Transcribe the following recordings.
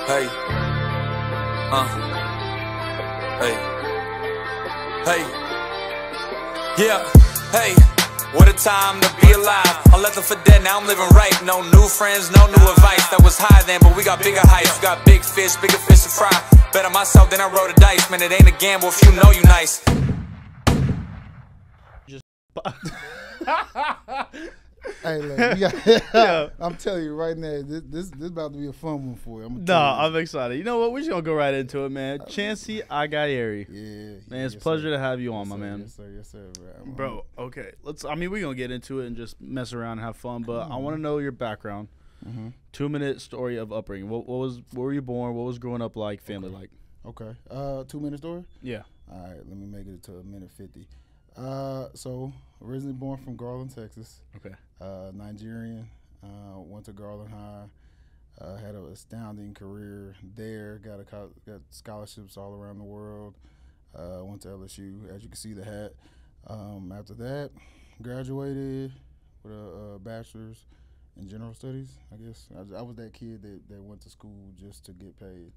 Hey, hey, hey, yeah, hey, what a time to be alive. I left them for dead, now I'm living right. No new friends, no new advice. That was high then, but we got bigger heights. Got big fish to fry. Bet on myself, then I roll the dice. Man, it ain't a gamble if you know you nice. Just Hey, look, yeah. I'm telling you right now, this about to be a fun one for you. I'm excited. You know what? We're just gonna go right into it, man. Chancey Aghayere. Yeah, man, it's a pleasure to have you on, my man. Yes, sir, bro. Okay, we're gonna get into it and just mess around and have fun. But I want to know your background. 2-minute story of upbringing. Where were you born? What was growing up like? Family like? Okay. 2-minute story. Yeah. All right. Let me make it to a minute 50. So originally born from Garland, Texas. Okay. Nigerian. Went to Garland High. Had an astounding career there. Got scholarships all around the world. Went to LSU, as you can see the hat. After that, graduated with a bachelor's in general studies. I guess I was that kid that went to school just to get paid.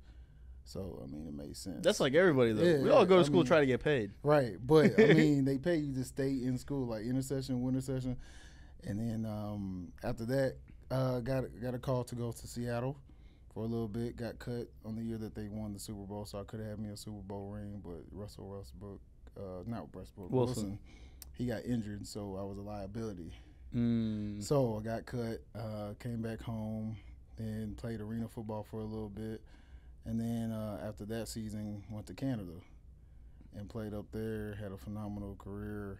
So, I mean, it made sense. That's like everybody, though. Yeah, we all go to school try to get paid. Right. But, I mean, they pay you to stay in school, like intersession, winter session. And then after that, got a call to go to Seattle for a little bit. Got cut on the year that they won the Super Bowl, so I could have had me a Super Bowl ring. But Russell Wilson, he got injured, so I was a liability. So I got cut, came back home, and played arena football for a little bit. And then after that season, went to Canada and played up there, had a phenomenal career.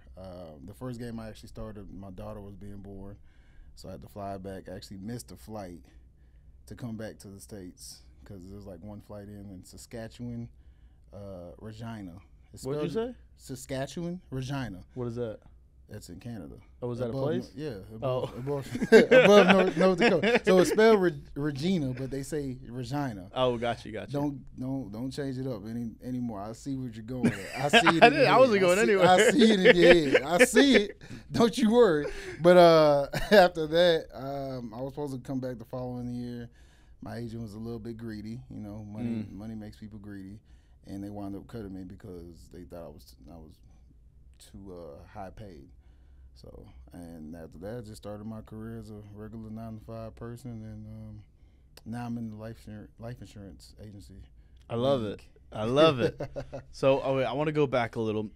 The first game I actually started, my daughter was being born, so I had to fly back. I actually missed a flight to come back to the States because there was like one flight in Saskatchewan, Regina. What did you say? Saskatchewan, Regina. What is that? That's in Canada. Oh, is that a place? Yeah, above North Dakota. So it's spelled Regina, but they say Regina. Oh, got you. Don't change it up anymore. I see what you're going with. I see it. I wasn't going anywhere. I see it in your head. I see it. Don't you worry. But after that, I was supposed to come back the following year. My agent was a little bit greedy. You know, money makes people greedy, and they wound up cutting me because they thought I was too high paid. So, and after that, I just started my career as a regular 9-to-5 person, and now I'm in the life insurance agency. I love it. I love it. So, I want to go back a little.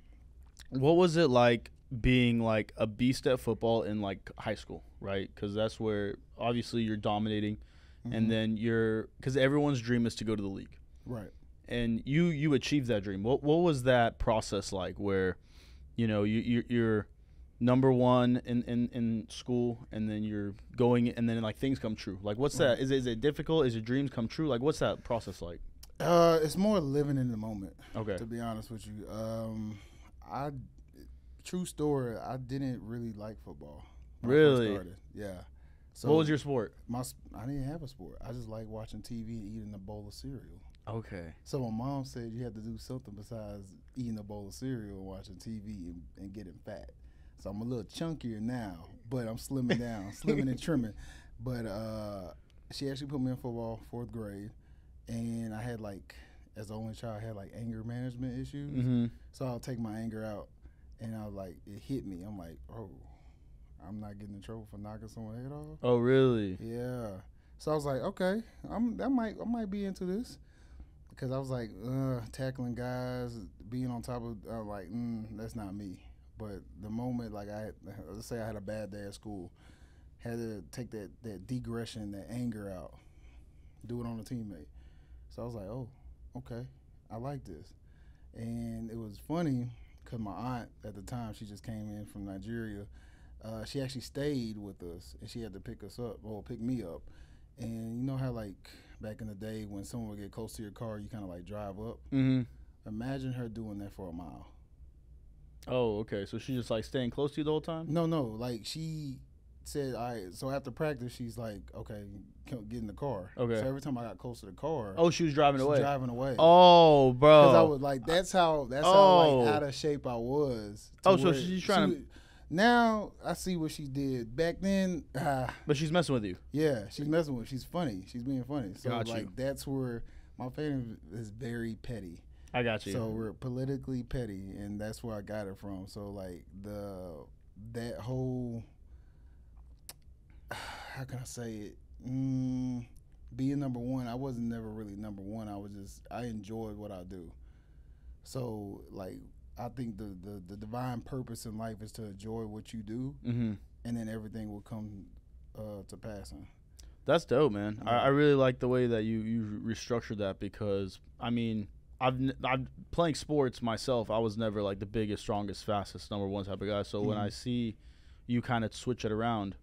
What was it like being like a beast at football in like high school, right? Because that's where obviously you're dominating, and then because everyone's dream is to go to the league, right? And you achieved that dream. What was that process like? Where, you know, you're number one in school, and then you're going, and then like things come true. Like, what's that? Is it difficult? Is your dreams come true? Like, what's that process like? It's more living in the moment. Okay. To be honest with you, true story. I didn't really like football. Really? I first started. Yeah. So what was your sport? I didn't have a sport. I just like watching TV and eating a bowl of cereal. Okay. So my mom said you had to do something besides eating a bowl of cereal and watching TV and getting fat. So I'm a little chunkier now, but I'm slimming down, slimming and trimming. But she actually put me in football, 4th grade, and I had as the only child, I had anger management issues. So I'll take my anger out, and it hit me. I'm like, oh, I'm not getting in trouble for knocking someone's head off. Oh, really? Yeah. So I was like, okay, I might be into this. Because I was like, tackling guys, being on top of, that's not me. But the moment, let's say I had a bad day at school, had to take that digression, that anger out, do it on a teammate. So I was like, oh, okay, I like this. And it was funny because my aunt at the time, she just came in from Nigeria. She actually stayed with us, and she had to pick me up. And you know how back in the day when someone would get close to your car, you kind of drive up? Imagine her doing that for a mile. Oh, okay. So she just staying close to you the whole time? No. She said, all right, so after practice, she's like, okay, get in the car. Okay. So every time I got close to the car. Oh, she was driving away? Driving away. Oh, bro. Because I was that's how out of shape I was. Oh, so she's trying to. Now I see what she did back then. But she's messing with you. Yeah, she's messing with. She's funny. She's being funny. So Got like you. that's where my family is very petty. I got you. So we're politically petty, and that's where I got it from. So like that whole, how can I say it? Being number one, I wasn't never really number one. I enjoyed what I do. So like I think the divine purpose in life is to enjoy what you do, and then everything will come to passing. That's dope, man. Yeah. I really like the way that you restructured that, because I mean, I'm playing sports myself. I was never like the biggest, strongest, fastest number one type of guy. So when I see you kind of switch it around,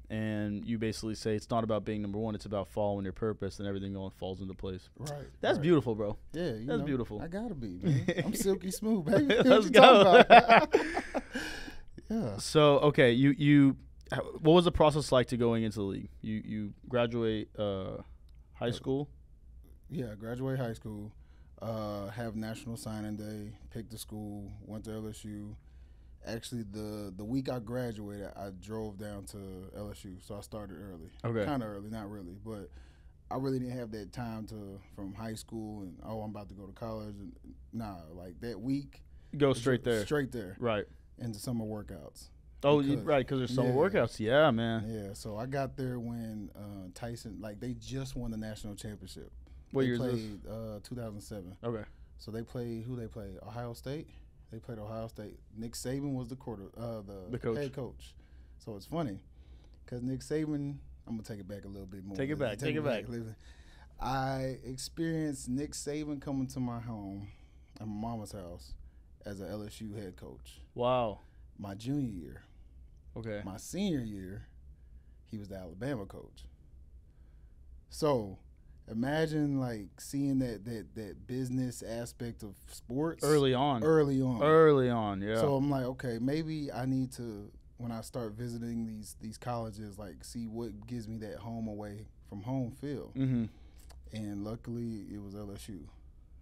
and you basically say it's not about being number one, it's about following your purpose, and everything falls into place. Right. That's beautiful, bro. Yeah, That's beautiful. I gotta be, man. I'm silky smooth, baby. Let's What you go. talking about? Yeah. So okay, you what was the process like to going into the league? You graduate high school. Yeah, graduate high school, have National Signing Day, picked the school, went to LSU. Actually, the week I graduated, I drove down to LSU, so I started early. Okay. Kind of early, not really, but I really didn't have that time from high school and, I'm about to go to college. And like that week. Go straight there. Straight there. Right. Into summer workouts. Oh, right, because there's summer workouts. Yeah, man. Yeah, so I got there when Tyson, like they just won the national championship. What year is this? They played 2007. Okay. So they played, who they played? Ohio State. They played Ohio State. Nick Saban was the coach. head coach. So it's funny because Nick Saban, I'm going to take it back a little bit more. Take it back. I experienced Nick Saban coming to my home at my mama's house as a LSU head coach. Wow. My junior year. Okay. My senior year, he was the Alabama coach. So imagine like seeing that business aspect of sports Early on, yeah. So I'm like, okay, maybe I need to, when I start visiting these colleges, like see what gives me that home away from home feel. And luckily it was LSU.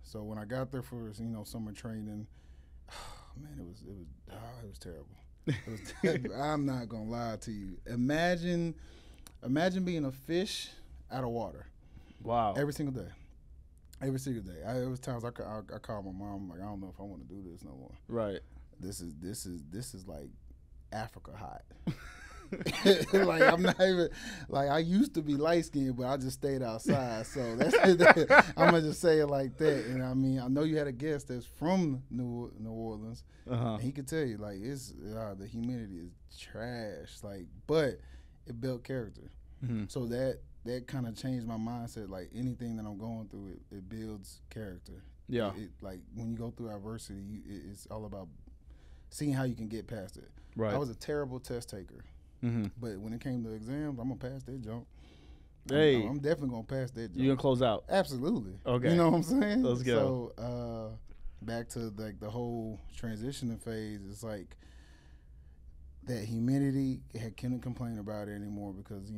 So when I got there for summer training, man, it was terrible. I'm not gonna lie to you. Imagine being a fish out of water. Wow. Every single day. There was times I called my mom, like, I don't know if I want to do this no more. Right. This is like Africa hot. Like I'm not even like I used to be light skinned, but I just stayed outside. So that's I'm gonna just say it like that. And I mean, I know you had a guest that's from New Orleans, and he could tell you like it's the humidity is trash. Like, but it built character. So that kind of changed my mindset. Like anything that I'm going through, it builds character. Yeah. Like when you go through adversity, it's all about seeing how you can get past it. Right. I was a terrible test taker. But when it came to exams, I'm gonna pass that jump. Hey, I'm definitely gonna pass that jump. You gonna close out? Absolutely. Okay. You know what I'm saying? Let's go. So back to like the whole transitioning phase, it's like that humidity. Couldn't complain about it anymore because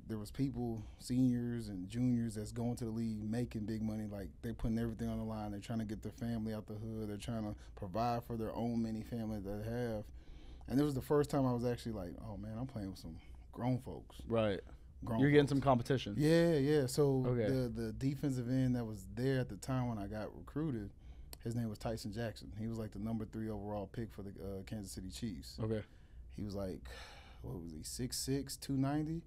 there was people, seniors and juniors that's going to the league making big money. Like they're putting everything on the line. They're trying to get their family out the hood. They're trying to provide for their own many families that they have. And it was the first time I was actually like, oh, man, I'm playing with some grown folks. Right. You're getting some competition. Yeah. So okay. the defensive end that was there at the time when I got recruited, his name was Tyson Jackson. He was like the number 3 overall pick for the Kansas City Chiefs. Okay. He was like, what was he, 6'6", 290?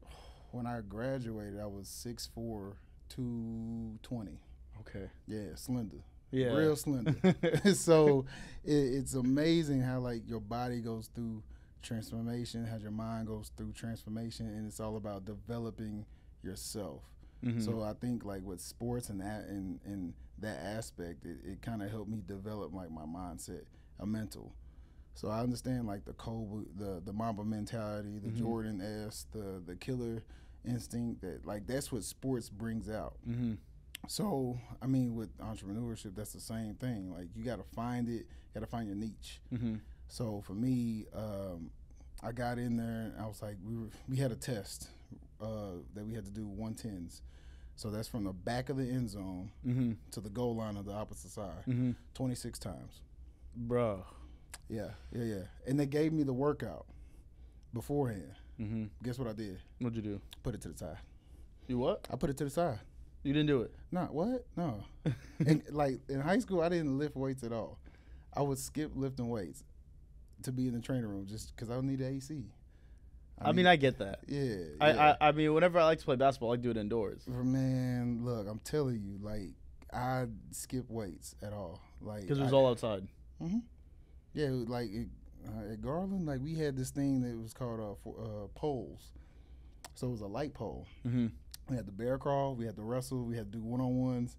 When I graduated, I was 6'4", 220. Okay. Yeah, slender. Yeah. Real slender. So it's amazing how like your body goes through transformation, how your mind goes through transformation, and it's all about developing yourself. So I think like with sports and that aspect, it kind of helped me develop like my mindset, a mental. So I understand like the Mamba mentality, the Jordan-esque, the killer instinct, that like that's what sports brings out. So, I mean, with entrepreneurship, that's the same thing. Like, you got to find it. You got to find your niche. So, for me, I got in there, and I was like, we had a test that we had to do 110s. So, that's from the back of the end zone to the goal line of the opposite side, 26 times. Bro. Yeah. And they gave me the workout beforehand. Mm-hmm. Guess what I did? What'd you do? Put it to the side. You what? I put it to the side. You didn't do it. Nah, what? No. And like in high school, I didn't lift weights at all. I would skip lifting weights to be in the training room just because I don't need the AC. I mean, I get that. Yeah. I mean, whenever I like to play basketball, I like to do it indoors. Man, look, I'm telling you, like, I skip weights at all. Like, Because it was all outside. Mm-hmm. Yeah, like at Garland, like we had this thing that was called poles. So it was a light pole. Mm-hmm. We had the bear crawl, we had to wrestle, we had to do one-on-ones.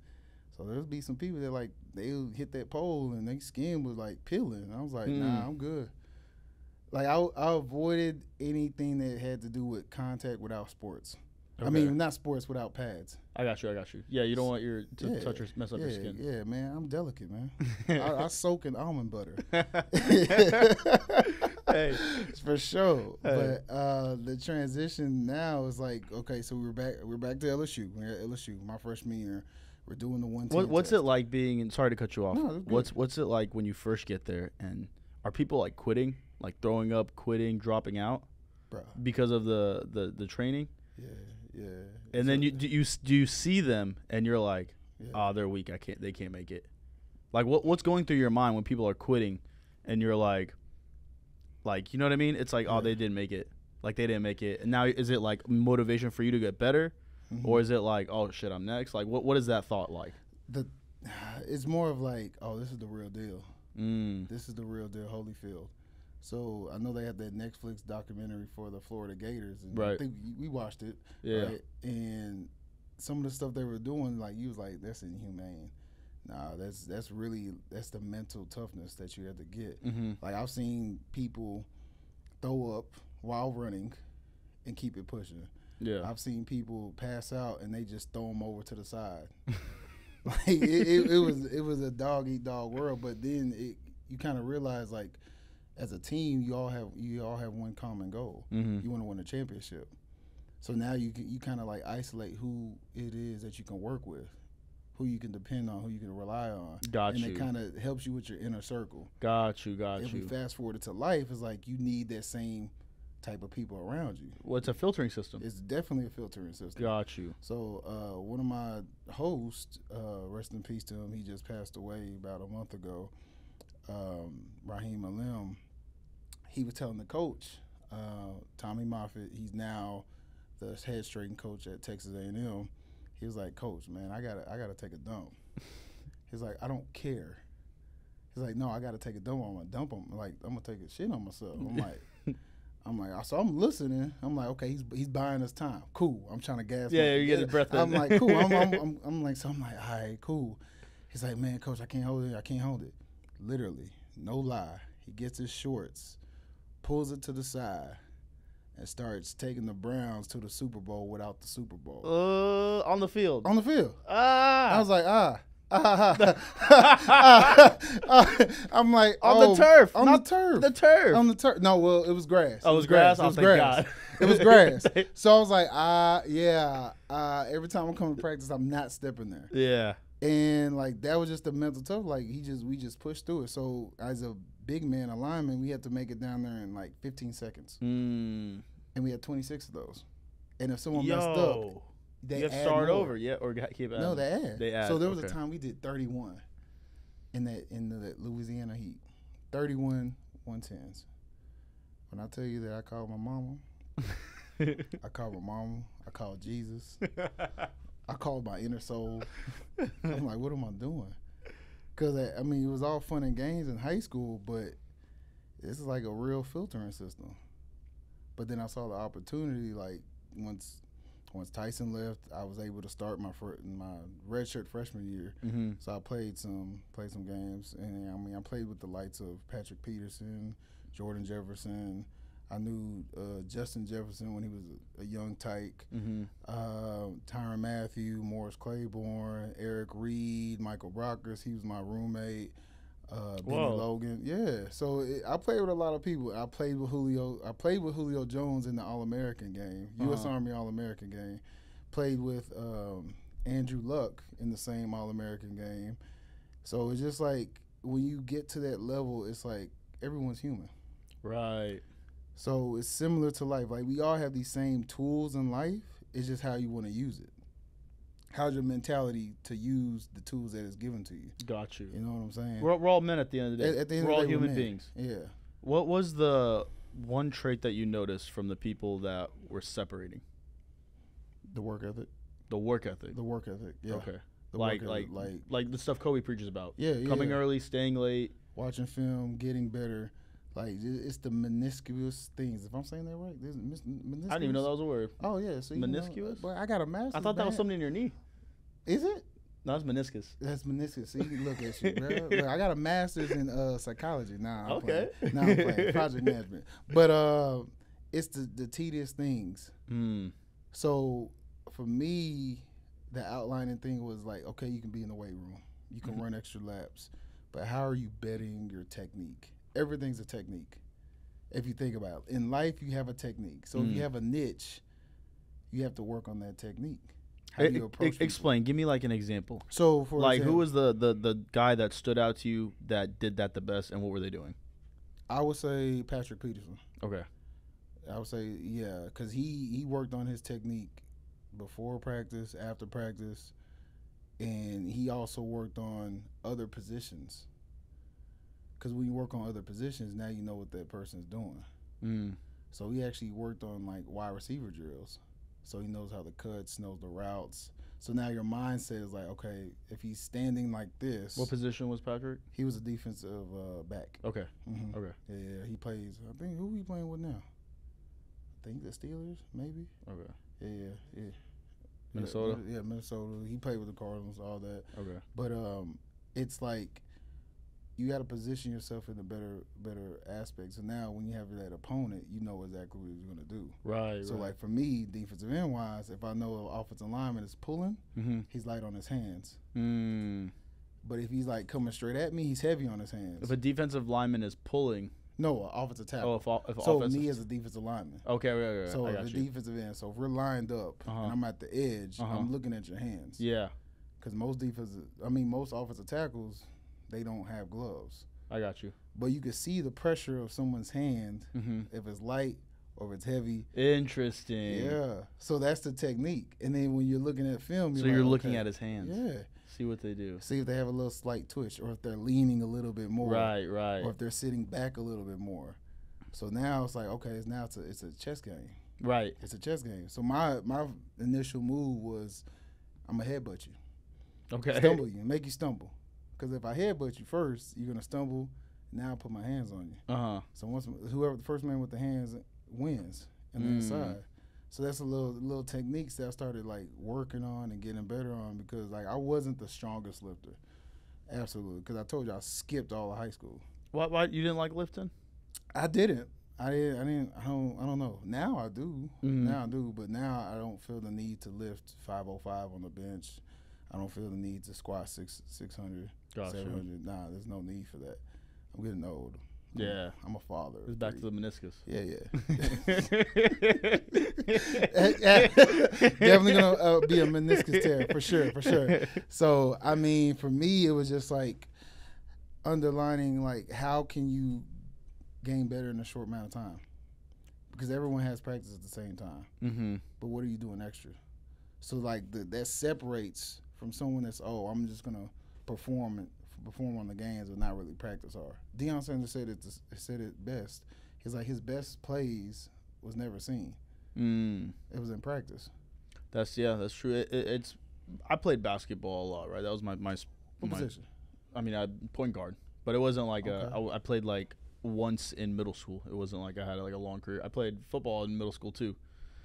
So there would be some people that like they would hit that pole and their skin was like peeling. I was like, nah, I'm good. Like I avoided anything that had to do with contact without sports. Okay. I mean, not sports without pads. I got you. Yeah, you don't want touch or mess up your skin. Yeah, man, I'm delicate, man. I soak in almond butter. Hey, for sure. Hey. But the transition now is like, okay, so we're back to LSU. We're at LSU, my freshman year. We're doing the 110. What's it like being? And sorry to cut you off. No, what's it like when you first get there? And are people like quitting, like throwing up, quitting, dropping out, because of the training? Yeah. And then do you see them and you're like, they're weak. They can't make it. Like what's going through your mind when people are quitting, and you're like, you know what I mean? It's like, they didn't make it. Like they didn't make it. And now is it like motivation for you to get better? Mm-hmm. Or is it like, oh shit, I'm next? Like what is that thought like? It's more of like, oh, this is the real deal. This is the real deal, Holyfield. So I know they had that Netflix documentary for the Florida Gators, and right. I think we watched it. Yeah. Right? And some of the stuff they were doing, like you was like, that's inhumane. Nah, that's the mental toughness that you have to get. Mm-hmm. Like I've seen people throw up while running and keep it pushing. Yeah. I've seen people pass out and they just throw them over to the side. Like it was a dog eat dog world, but then you kind of realize like as a team you all have one common goal. Mm-hmm. You want to win a championship. So now you kind of like isolate who it is that you can work with, who you can depend on, who you can rely on. Got you. And it kind of helps you with your inner circle. Got you. If we fast forward it to life, it's like you need that same type of people around you. Well, it's a filtering system. It's definitely a filtering system. Got you. So one of my hosts, rest in peace to him, he just passed away about a month ago, Raheem Alim, he was telling the coach, Tommy Moffitt, he's now the head strength coach at Texas A&M. He was like, Coach, man, I gotta take a dump. He's like, I don't care. He's like, no, I gotta take a dump. I'm gonna dump him. Like, I'm gonna take a shit on myself. I'm like, so I'm listening. I'm like, okay, he's buying us time. Cool. I'm trying to gas. Yeah, you get your breath in. I'm like, cool. I'm like, all right, cool. He's like, man, Coach, I can't hold it. Literally, no lie. He gets his shorts, pulls it to the side, and starts taking the Browns to the Super Bowl without the Super Bowl. On the field. On the field. I was like, I'm like, on the turf. On the turf. The turf. On the turf. No, well, it was grass. Oh, it was grass? It was thank grass. God. It was grass. So I was like, every time I'm coming to practice, I'm not stepping there. Yeah. And like that was just the mental tough. Like we just pushed through it. So as a big man, a lineman, we had to make it down there in like 15 seconds. And we had 26 of those. And if someone messed up, they you have to add start more. over, or keep adding. No, they add. So there was okay. a time we did 31 in the Louisiana heat, 31 110s. When I tell you that I called my mama, I called Jesus, I called my inner soul. I'm like, what am I doing? Because it was all fun and games in high school, but this is like a real filtering system. But then I saw the opportunity, like once Tyson left, I was able to start my redshirt freshman year. Mm-hmm. So I played some games, and I played with the likes of Patrick Peterson, Jordan Jefferson. I knew Justin Jefferson when he was a young tyke. Mm-hmm. Tyrann Mathieu, Morris Claiborne, Eric Reed, Michael Brockers. He was my roommate. Benny Logan. Yeah. So I played with a lot of people. I played with Julio Jones in the All-American game, U.S. Army All-American game. Played with Andrew Luck in the same All-American game. So it's just like when you get to that level, it's like everyone's human. Right. So it's similar to life. Like, we all have these same tools in life. It's just how you want to use it. How's your mentality to use the tools that is given to you? Got you. You know what I'm saying? We're all men at the end of the day. At the end we're of the all day, human men. beings. Yeah. What was the one trait that you noticed from the people that were separating? The work ethic. The work ethic. The work ethic. Yeah. Okay. The Like work ethic, like the stuff Kobe preaches about. Yeah, yeah. Coming early, staying late. Watching film, getting better. Like, it's the meniscus things. If I'm saying that right, there's meniscus. I didn't even know that was a word. Oh yeah, so Meniscus? But I got a master's. I thought that was man. something in your knee. Is it? No, it's meniscus. That's meniscus. See, look at you, bro. Look, I got a master's in psychology. Nah, I'm Okay. playing. Nah, I'm playing project management. But it's the tedious things. So for me, the outlining thing was like, okay, you can be in the weight room, you can run extra laps, but how are you betting your technique? Everything's a technique. If you think about it, in life, you have a technique. So if you have a niche, you have to work on that technique. How do you approach people? Explain. Give me like an example. So for Like, example, who was the guy that stood out to you that did that the best, and what were they doing? I would say Patrick Peterson. Okay. I would say, yeah, because he worked on his technique before practice, after practice, and he also worked on other positions. Because when you work on other positions, now you know what that person's doing. So he actually worked on, like, wide receiver drills. So he knows how the cuts, knows the routes. So now your mindset is like, okay, if he's standing like this. What position was Patrick? He was a defensive back. Okay. Mm-hmm. Okay. Yeah, he plays. I think, who he playing with now? I think the Steelers, maybe. Okay. Yeah. Minnesota? Yeah, Minnesota. He played with the Cardinals, all that. Okay. But it's like you got to position yourself in a better aspect. So now when you have that opponent, you know exactly what he's going to do. Right. So, like, for me, defensive end wise, if I know an offensive lineman is pulling, he's light on his hands. But if he's like coming straight at me, he's heavy on his hands. If a defensive lineman is pulling. No, offensive tackle. If so offensive. me as a defensive lineman. Okay, right. So I got the you. defensive end. So if we're lined up and I'm at the edge, I'm looking at your hands. Yeah. Because most offensive tackles, they don't have gloves. I got you. But you can see the pressure of someone's hand if it's light or if it's heavy. Interesting. Yeah. So that's the technique. And then when you're looking at film, you're like, looking okay, at his hands. Yeah. See what they do. See if they have a little slight twitch or if they're leaning a little bit more. Right. Or if they're sitting back a little bit more. So now it's like, okay, it's a chess game. Right. It's a chess game. So my initial move was, I'm going to headbutt you. Okay. Stumble you, make you stumble. Because if I headbutt you first, you're going to stumble. Now I put my hands on you. So once whoever the first man with the hands wins and then inside. So that's a little techniques that I started like working on and getting better on because like I wasn't the strongest lifter. Absolutely. Because I told you I skipped all of high school. Why you didn't like lifting? I didn't. I don't know. Now I do. Now I do, but now I don't feel the need to lift 505 on the bench. I don't feel the need to squat 600, Gotcha. 700. Nah, there's no need for that. I'm getting old. Yeah. I'm a father. It's back to the meniscus. Yeah. Definitely going to be a meniscus tear, for sure. So, I mean, for me, it was just like underlining, like, how can you gain better in a short amount of time? Because everyone has practice at the same time. But what are you doing extra? So, like, that separates from someone that's, I'm just going to perform on the games but not really practice hard. Deion Sanders said it best. He's like, his best plays was never seen. It was in practice. That's true. It's I played basketball a lot, right? That was my position? I mean, I point guard, but it wasn't like I played like once in middle school. It wasn't like I had like a long career. I played football in middle school too.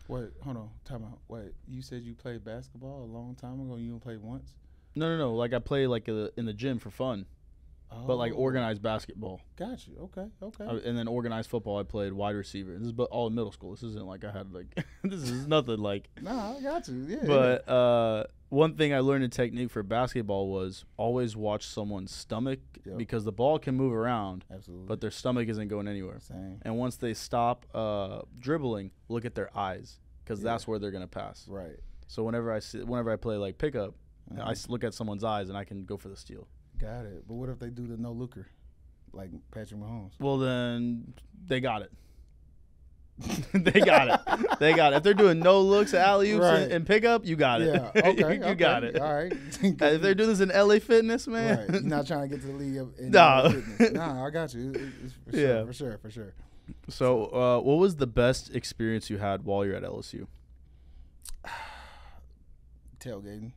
Wait, hold on, time out. Wait, you said you played basketball a long time ago. You only played once? No. Like I play like in the gym for fun, but like organized basketball. Got you. Okay. And then organized football. I played wide receiver. This is all in middle school. This isn't like I had like this is nothing like. Nah, I got you. Yeah. But one thing I learned in technique for basketball was always watch someone's stomach because the ball can move around. Absolutely. But their stomach isn't going anywhere. Same. And once they stop dribbling, look at their eyes because that's where they're gonna pass. Right. So whenever I play like pickup. I look at someone's eyes and I can go for the steal. Got it. But what if they do the no looker? like Patrick Mahomes. Well, then they got it. They got it. They got it. If they're doing no looks, alley-oops, Right. and pickup, you got it. Yeah, okay. You got it. All right. If they're doing this in LA Fitness, man. Right. You're not trying to get to the league in No. fitness. Nah, I got you. It's for sure, Yeah. for sure. So, what was the best experience you had while you're at LSU? Tailgating.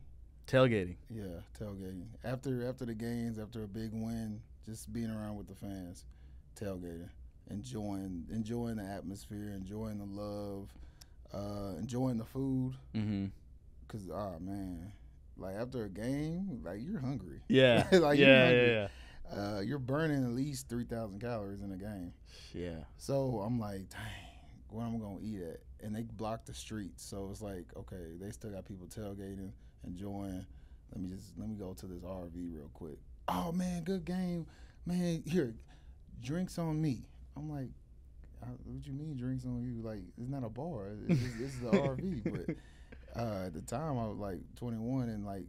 Tailgating. Yeah, tailgating. After the games, after a big win, just being around with the fans, tailgating, enjoying the atmosphere, enjoying the love, enjoying the food. Mm-hmm. Cause man, like after a game, like you're hungry. Yeah. Like, you're hungry. Yeah. You're burning at least 3,000 calories in a game. Yeah. So I'm like, dang, where am I gonna eat at? And they blocked the streets, so it's like, okay, they still got people tailgating, enjoying. Let me go to this RV real quick. Oh man, good game, man. Here, drinks on me. I'm like, what you mean drinks on you? Like, it's not a bar. It's the RV. But at the time, I was like 21, and like,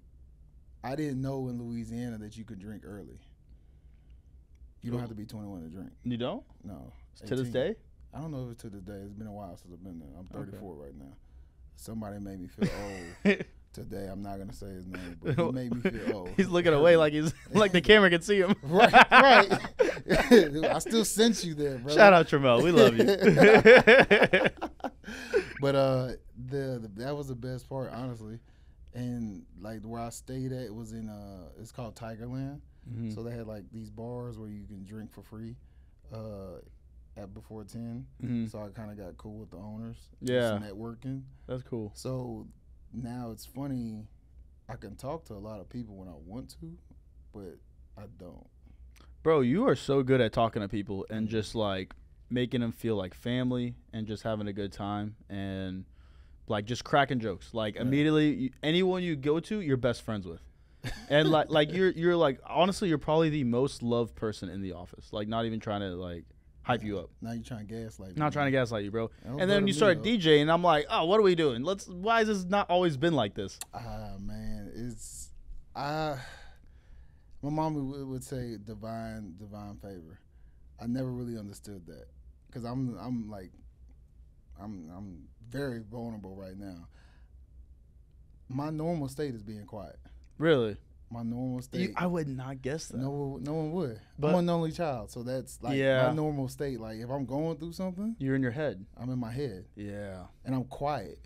I didn't know in Louisiana that you could drink early. You don't have to be 21 to drink. You don't? No. To this 18. day? I don't know if it's to this day. It's been a while since I've been there. I'm 34 right now. Somebody made me feel old today. I'm not gonna say his name, but he made me feel old. He's looking away like he's like the camera can see him. Right. I still sent you there, bro. Shout out Tramel. We love you. But that was the best part, honestly. And like where I stayed at was in it's called Tigerland. Mm-hmm. So they had like these bars where you can drink for free at before 10. Mm-hmm. So I kind of got cool with the owners. Yeah. Just networking. That's cool. So now it's funny. I can talk to a lot of people when I want to, but I don't. Bro, you are so good at talking to people and just like making them feel like family and just having a good time and like just cracking jokes. Like immediately, anyone you go to, you're best friends with. And like you're like, honestly, you're probably the most loved person in the office. Like, not even trying to like hype you up. Now you're trying to gaslight me. Not trying to gaslight you, bro. Don't And go then to you me, start though. DJing, and I'm like, oh, what are we doing? Why has this not always been like this? Man, my mom would say divine favor. I never really understood that because I'm very vulnerable right now. My normal state is being quiet. Really? My normal state. I would not guess that. No one would. But- I'm an only child, so that's like Yeah. my normal state. Like if I'm going through something, You're in your head. I'm in my head Yeah. and I'm quiet.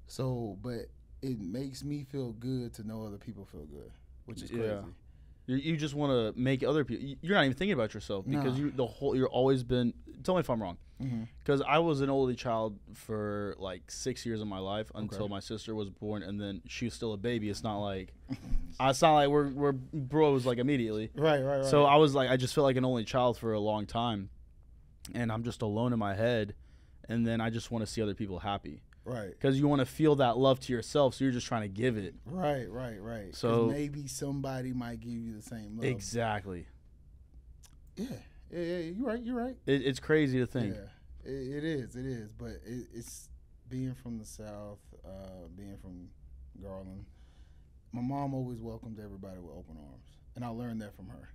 So, but it makes me feel good to know other people feel good, which is crazy. Yeah. You just want to make other people. You're not even thinking about yourself because Nah. you're always been. Tell me if I'm wrong. Mm-hmm. Because I was an only child for like 6 years of my life until my sister was born, and then she was still a baby. It's not like we're bros like immediately. Right. So I was like, I just felt like an only child for a long time, and I'm just alone in my head, and then I just want to see other people happy. Right. Because you want to feel that love to yourself, so you're just trying to give it. Right. So- 'Cause maybe somebody might give you the same love. Exactly. Yeah. You're right. It's crazy to think. Yeah, it is. But it's being from the South, being from Garland. My mom always welcomed everybody with open arms, and I learned that from her,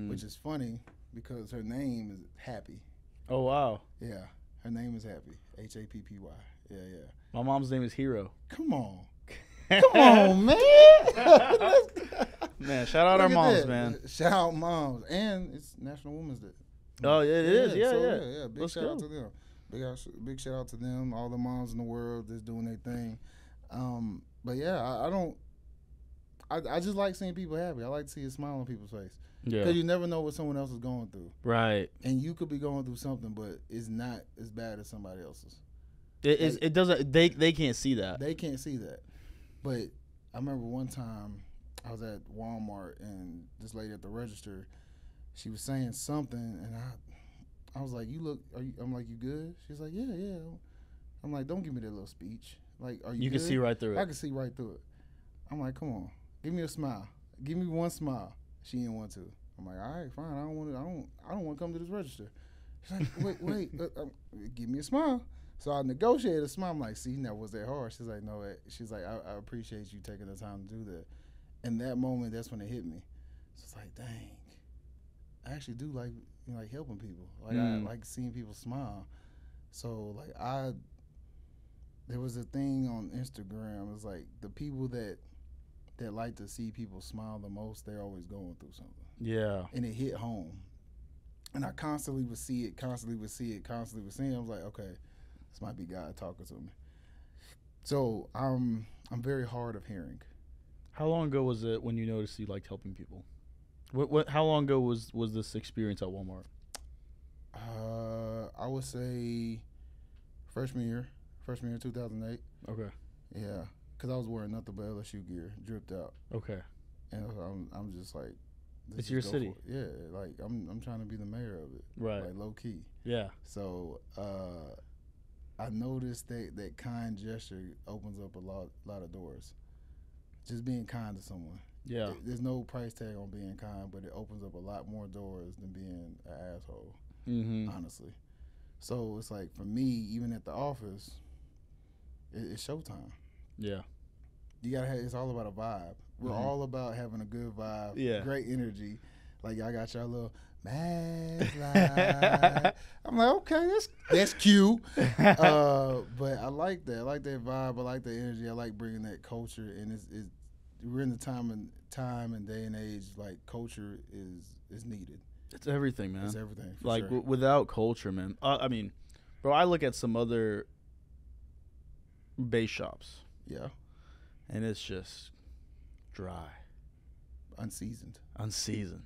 which is funny because her name is Happy. Oh, wow. Yeah, her name is Happy, Happy. Yeah. My mom's name is Hero. Come on, man. Man, shout out our Look at moms, that. man. Shout out moms, and it's National Women's Day. Oh, it is. Yeah, so, yeah. Big Let's shout out go. to them. Big shout out to them. All the moms in the world that's doing their thing. But yeah, I just like seeing people happy. I like to see a smile on people's face Yeah. because you never know what someone else is going through, Right. and you could be going through something, but it's not as bad as somebody else's. It doesn't. They can't see that. They can't see that. But I remember one time I was at Walmart and this lady at the register, she was saying something, and I was like, I'm like, you good? She's like, yeah. I'm like, don't give me that little speech. Like, are you You can good? see right through I it. can see right through it. I'm like, come on, give me a smile. Give me one smile. She didn't want to. I'm like, all right, fine. I don't want to come to this register. She's like, wait, give me a smile. So I negotiated a smile. I'm like, see, that was that hard. She's like, no. She's like, I appreciate you taking the time to do that. In that moment, that's when it hit me. So it's like, dang, I actually do like like helping people. Like I Mm. like seeing people smile. So like there was a thing on Instagram. It's like the people that like to see people smile the most, they're always going through something, Yeah. and it hit home. And I constantly would see it, constantly would see it, constantly would see it. I was like, okay, this might be God talking to me. So I'm very hard of hearing. How long ago was it when you noticed you liked helping people? How long ago was this experience at Walmart? I would say freshman year 2008. Okay. Yeah, because I was wearing nothing but LSU gear, dripped out, Okay. and I'm just like, It's just your go city. for it. Yeah, like I'm trying to be the mayor of it, Right. like low key. Yeah. So I noticed that kind gesture opens up a lot of doors. Just being kind to someone. Yeah. There's no price tag on being kind, but it opens up a lot more doors than being an asshole, Mm-hmm. honestly. So it's like for me, even at the office, it's showtime. Yeah. You gotta have. It's all about a vibe. We're Mhm. all about having a good vibe, Yeah. great energy. Like y'all got your little mad light. I'm like, okay, that's cute. But I like that. I like that vibe. I like the energy. I like bringing that culture. And it's we're in the time and day and age. Like culture is needed. It's everything, man. It's everything. For Like sure. without culture, man. I mean, bro, I look at some other base shops, Yeah, and it's just dry, unseasoned. unseasoned.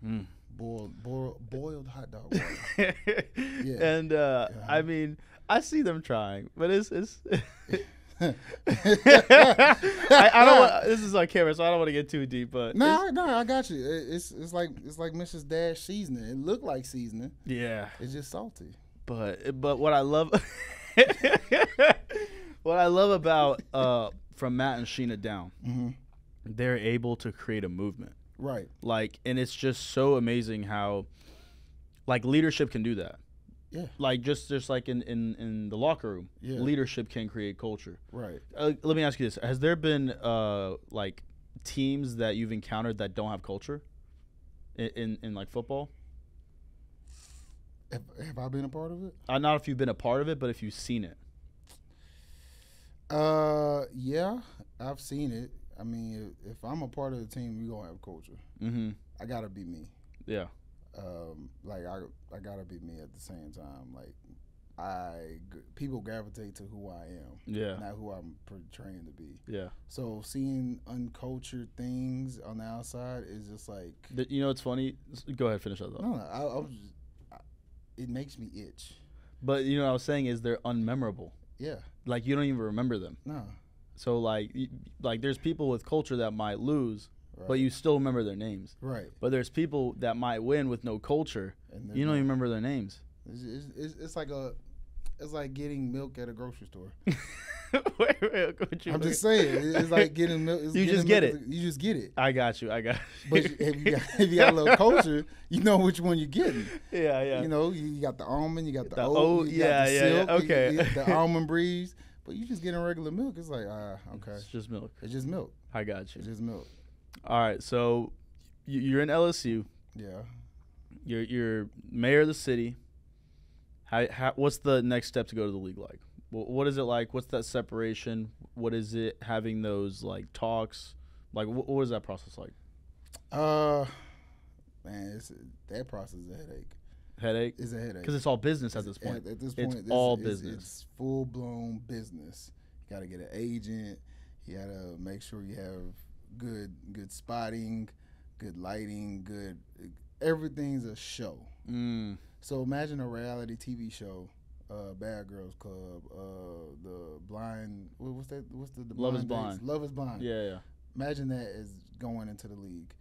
Mm. Boiled hot dog water. And I mean, I see them trying, but it's I don't want, this is on camera, so I don't want to get too deep, but No, I got you. It's like Mrs. Dash seasoning. It looked like seasoning. yeah. It's just salty. But what I love what I love about from Matt and Sheena down, Mm-hmm. they're able to create a movement. Right. Like, and it's just so amazing how like leadership can do that. Yeah. Like just like in the locker room, Yeah. leadership can create culture. Right. Let me ask you this: has there been like teams that you've encountered that don't have culture in like football? Have I been a part of it? Not if you've been a part of it, but if you've seen it. Yeah, I've seen it. I mean, if I'm a part of the team, we gonna have culture. Mm-hmm. I gotta be me. Yeah. Like I gotta be me at the same time. Like people gravitate to who I am, Yeah. not who I'm portraying to be. Yeah. So seeing uncultured things on the outside is just like You know what's funny? Go ahead, finish that though. no. I was just, it makes me itch. But you know what I was saying is they're unmemorable. Yeah. Like you don't even remember them. No. So like there's people with culture that might lose, Right. but you still remember their names. Right. But there's people that might win with no culture. And You don't even remember their names. It's like getting milk at a grocery store. wait, what you I'm mean? just saying, it's like getting milk. You just get it. You just get it. I got you. But if you got a little culture, you know which one you're getting. Yeah. You know, you got the almond, you got the The oat, oat, you got yeah, the yeah, silk, yeah, okay. you got the almond breeze. But you just getting regular milk. It's like, okay. It's just milk. It's just milk. I got you. It's just milk. All right, so you're in LSU. Yeah. You're mayor of the city. What's the next step to go to the league like? What is it like? What's that separation? What is it having those like talks? Like what is that process like? Man, that process is a headache. Headache? It's a headache. Because it's all business at this point. At this point, it's all business. It's full blown business. You got to get an agent. You got to make sure you have good spotting, good lighting, good. Everything's a show. Mm. So imagine a reality TV show, Bad Girls Club, the blind. What's that? What's the Love is Blind dates? Blind. Love is Blind. Yeah. Imagine that as going into the league,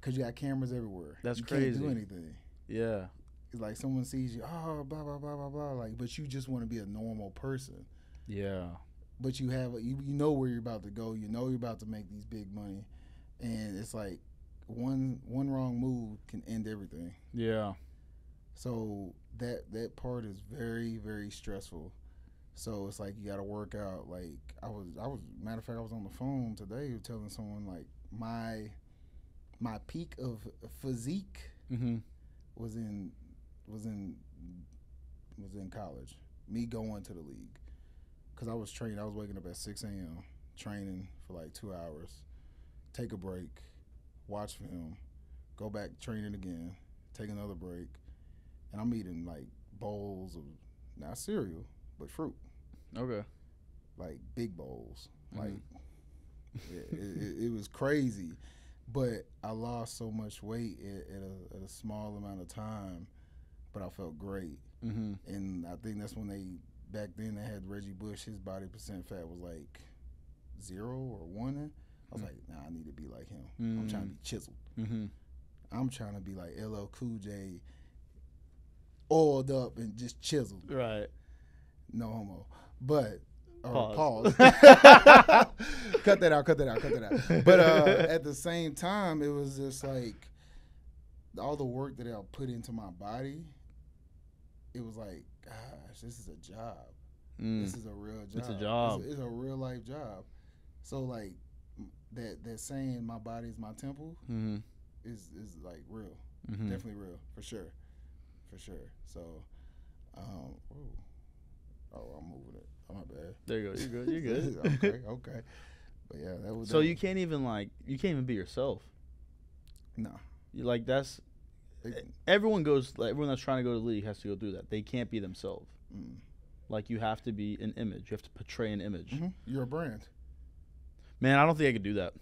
because you got cameras everywhere. That's you crazy. Can't do anything. Yeah. It's like someone sees you, blah blah blah blah blah, like, but you just want to be a normal person. Yeah. But you have you know where you're about to go. You know you're about to make these big money, and it's like one wrong move can end everything. Yeah. So that part is very, very stressful. So it's like you got to work out. Like I was matter of fact, I was on the phone today telling someone like my peak of physique Mm-hmm. was in college. Me going to the league, because I was training. I was waking up at 6 a.m. training for like 2 hours, take a break, watch film, go back training again, take another break, and I'm eating like bowls of not cereal but fruit. Okay. Like big bowls. Mm-hmm. Like it was crazy, but I lost so much weight at a small amount of time, but I felt great. Mm-hmm. And I think that's when back then they had Reggie Bush. His body percent fat was like 0 or 1. I was like, nah, I need to be like him. I'm trying to be chiseled. Mm-hmm. I'm trying to be like LL Cool J, oiled up and just chiseled. Right. No homo. But Pause. cut that out. But at the same time, it was just like all the work that I put into my body. It was like, gosh, this is a job. This is a real job. It's a job. It's a real life job. So like that saying, my body is my temple, is like real. Mm-hmm. Definitely real, for sure. So, I'm moving it. Oh, my bad. There you go. You're good. Okay. But yeah, that was. So you can't even be yourself. No. Like that's. Everyone that's trying to go to the league has to go through that. They can't be themselves. Like you have to be an image. You have to portray an image. Mm-hmm. You're a brand. Man, I don't think I could do that.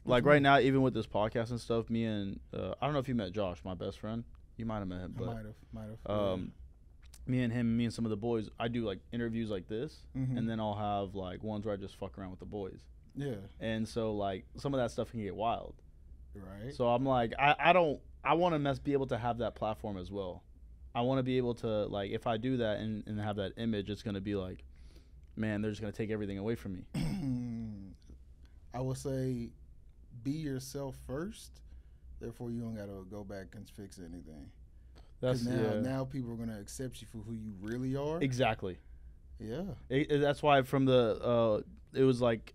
Like right now, even with this podcast and stuff, me and I don't know if you met Josh, my best friend. You might have met him, but might have. me and some of the boys, I do like interviews like this, and then I'll have like ones where I just fuck around with the boys. Yeah. And so like some of that stuff can get wild. Right. So I'm like, I want to be able to have that platform as well. I want to be able to, like, if I do that and have that image, it's going to be like, man, they're just going to take everything away from me. I would say be yourself first. Therefore, you don't got to go back and fix anything. Now people are going to accept you for who you really are. Exactly. Yeah. That's why from the, it was like,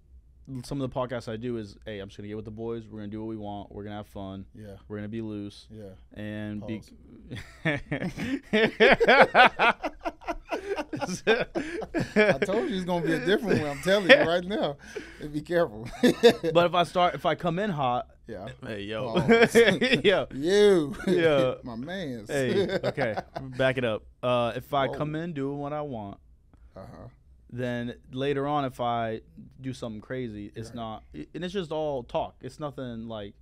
some of the podcasts I do is, hey, I'm just gonna get with the boys. We're gonna do what we want. We're gonna have fun. Yeah. We're gonna be loose. Yeah. And be. I told you it's gonna be a different one. I'm telling you right now. Be careful. But if I come in hot. Yeah. Hey yo. Yo. You. Yeah. My man. Hey. Okay. Back it up. If I come in doing what I want. Then later on, if I do something crazy, it's not, and it's just all talk. It's nothing like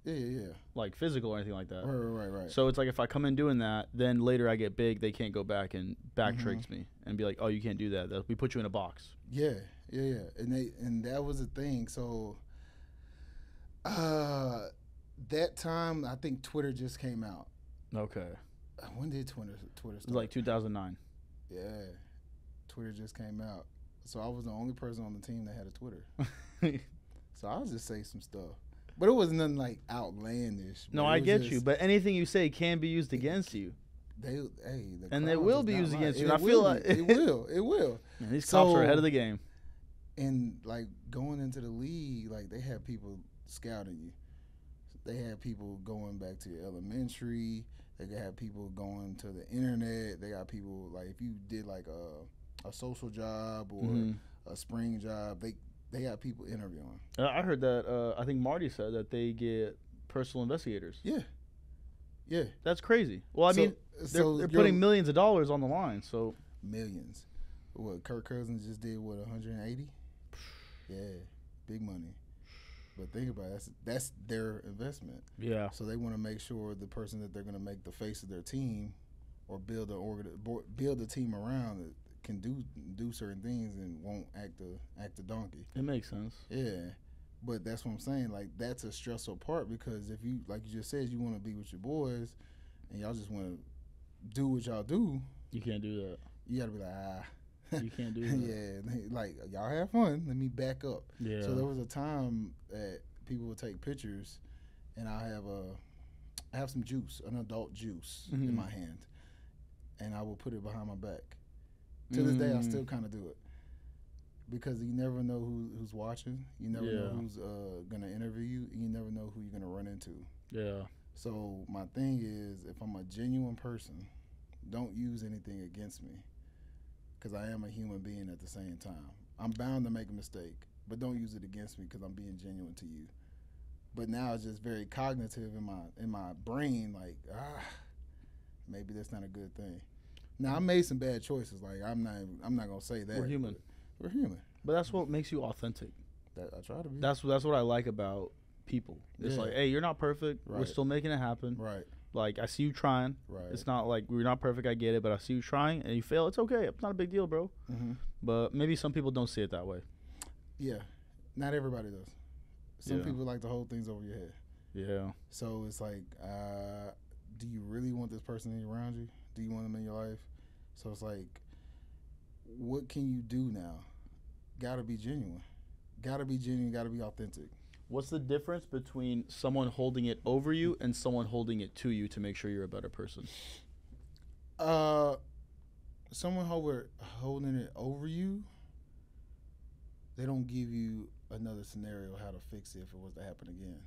like physical or anything like that. Right. So it's like if I come in doing that, then later I get big, they can't go back and tricks me and be like, oh, you can't do that. We put you in a box. Yeah. And that was the thing. So that time, I think Twitter just came out. Okay. When did Twitter start? It was like 2009. Yeah. Twitter just came out. So I was the only person on the team that had a Twitter. So I'll just say some stuff. But it was nothing like outlandish. No, I get you. But anything you say can be used against you. And it will be used against you. I feel like it will. It will. Man, these cops are ahead of the game. And like going into the league, like they had people scouting you. They had people going back to elementary. They have people going to the internet. They got people like if you did like a social job or a spring job, they got people interviewing. I heard that. I think Marty said that they get personal investigators. Yeah, that's crazy. Well, I mean, they're putting millions of dollars on the line. So millions. What Kirk Cousins just did? What 180? Yeah, big money. But think about it, that's their investment. Yeah. So they want to make sure the person that they're going to make the face of their team or build a team around it can do certain things and won't act a donkey. It makes sense. Yeah. But that's what I'm saying. Like, that's a stressful part because if you, like you just said, you want to be with your boys and y'all just want to do what y'all do. You can't do that. You got to be like, You can't do that. Yeah. Like, y'all have fun. Let me back up. Yeah. So there was a time that people would take pictures and I have some juice, an adult juice in my hand. And I will put it behind my back. To this day, I still kind of do it because you never know who's watching. You never know who's going to interview you. And you never know who you're going to run into. Yeah. So my thing is, if I'm a genuine person, don't use anything against me, because I am a human being at the same time. I'm bound to make a mistake, but don't use it against me because I'm being genuine to you. But now it's just very cognitive in my brain, like, maybe that's not a good thing. Now I made some bad choices. Like I'm not gonna say that. We're human. We're human. But that's what makes you authentic. That I try to be. That's what I like about people. It's like, hey, you're not perfect. Right. We're still making it happen. Right. Like, I see you trying. Right. It's not like we're not perfect. I get it, but I see you trying, and you fail. It's okay. It's not a big deal, bro. Mm-hmm. But maybe some people don't see it that way. Yeah. Not everybody does. Some people like to hold things over your head. Yeah. So it's like, do you really want this person around you? Do you want them in your life? So it's like, what can you do now? Gotta be genuine. Gotta be genuine. Gotta be authentic. What's the difference between someone holding it over you and someone holding it to you to make sure you're a better person? Someone holding it over you, they don't give you another scenario how to fix it if it was to happen again.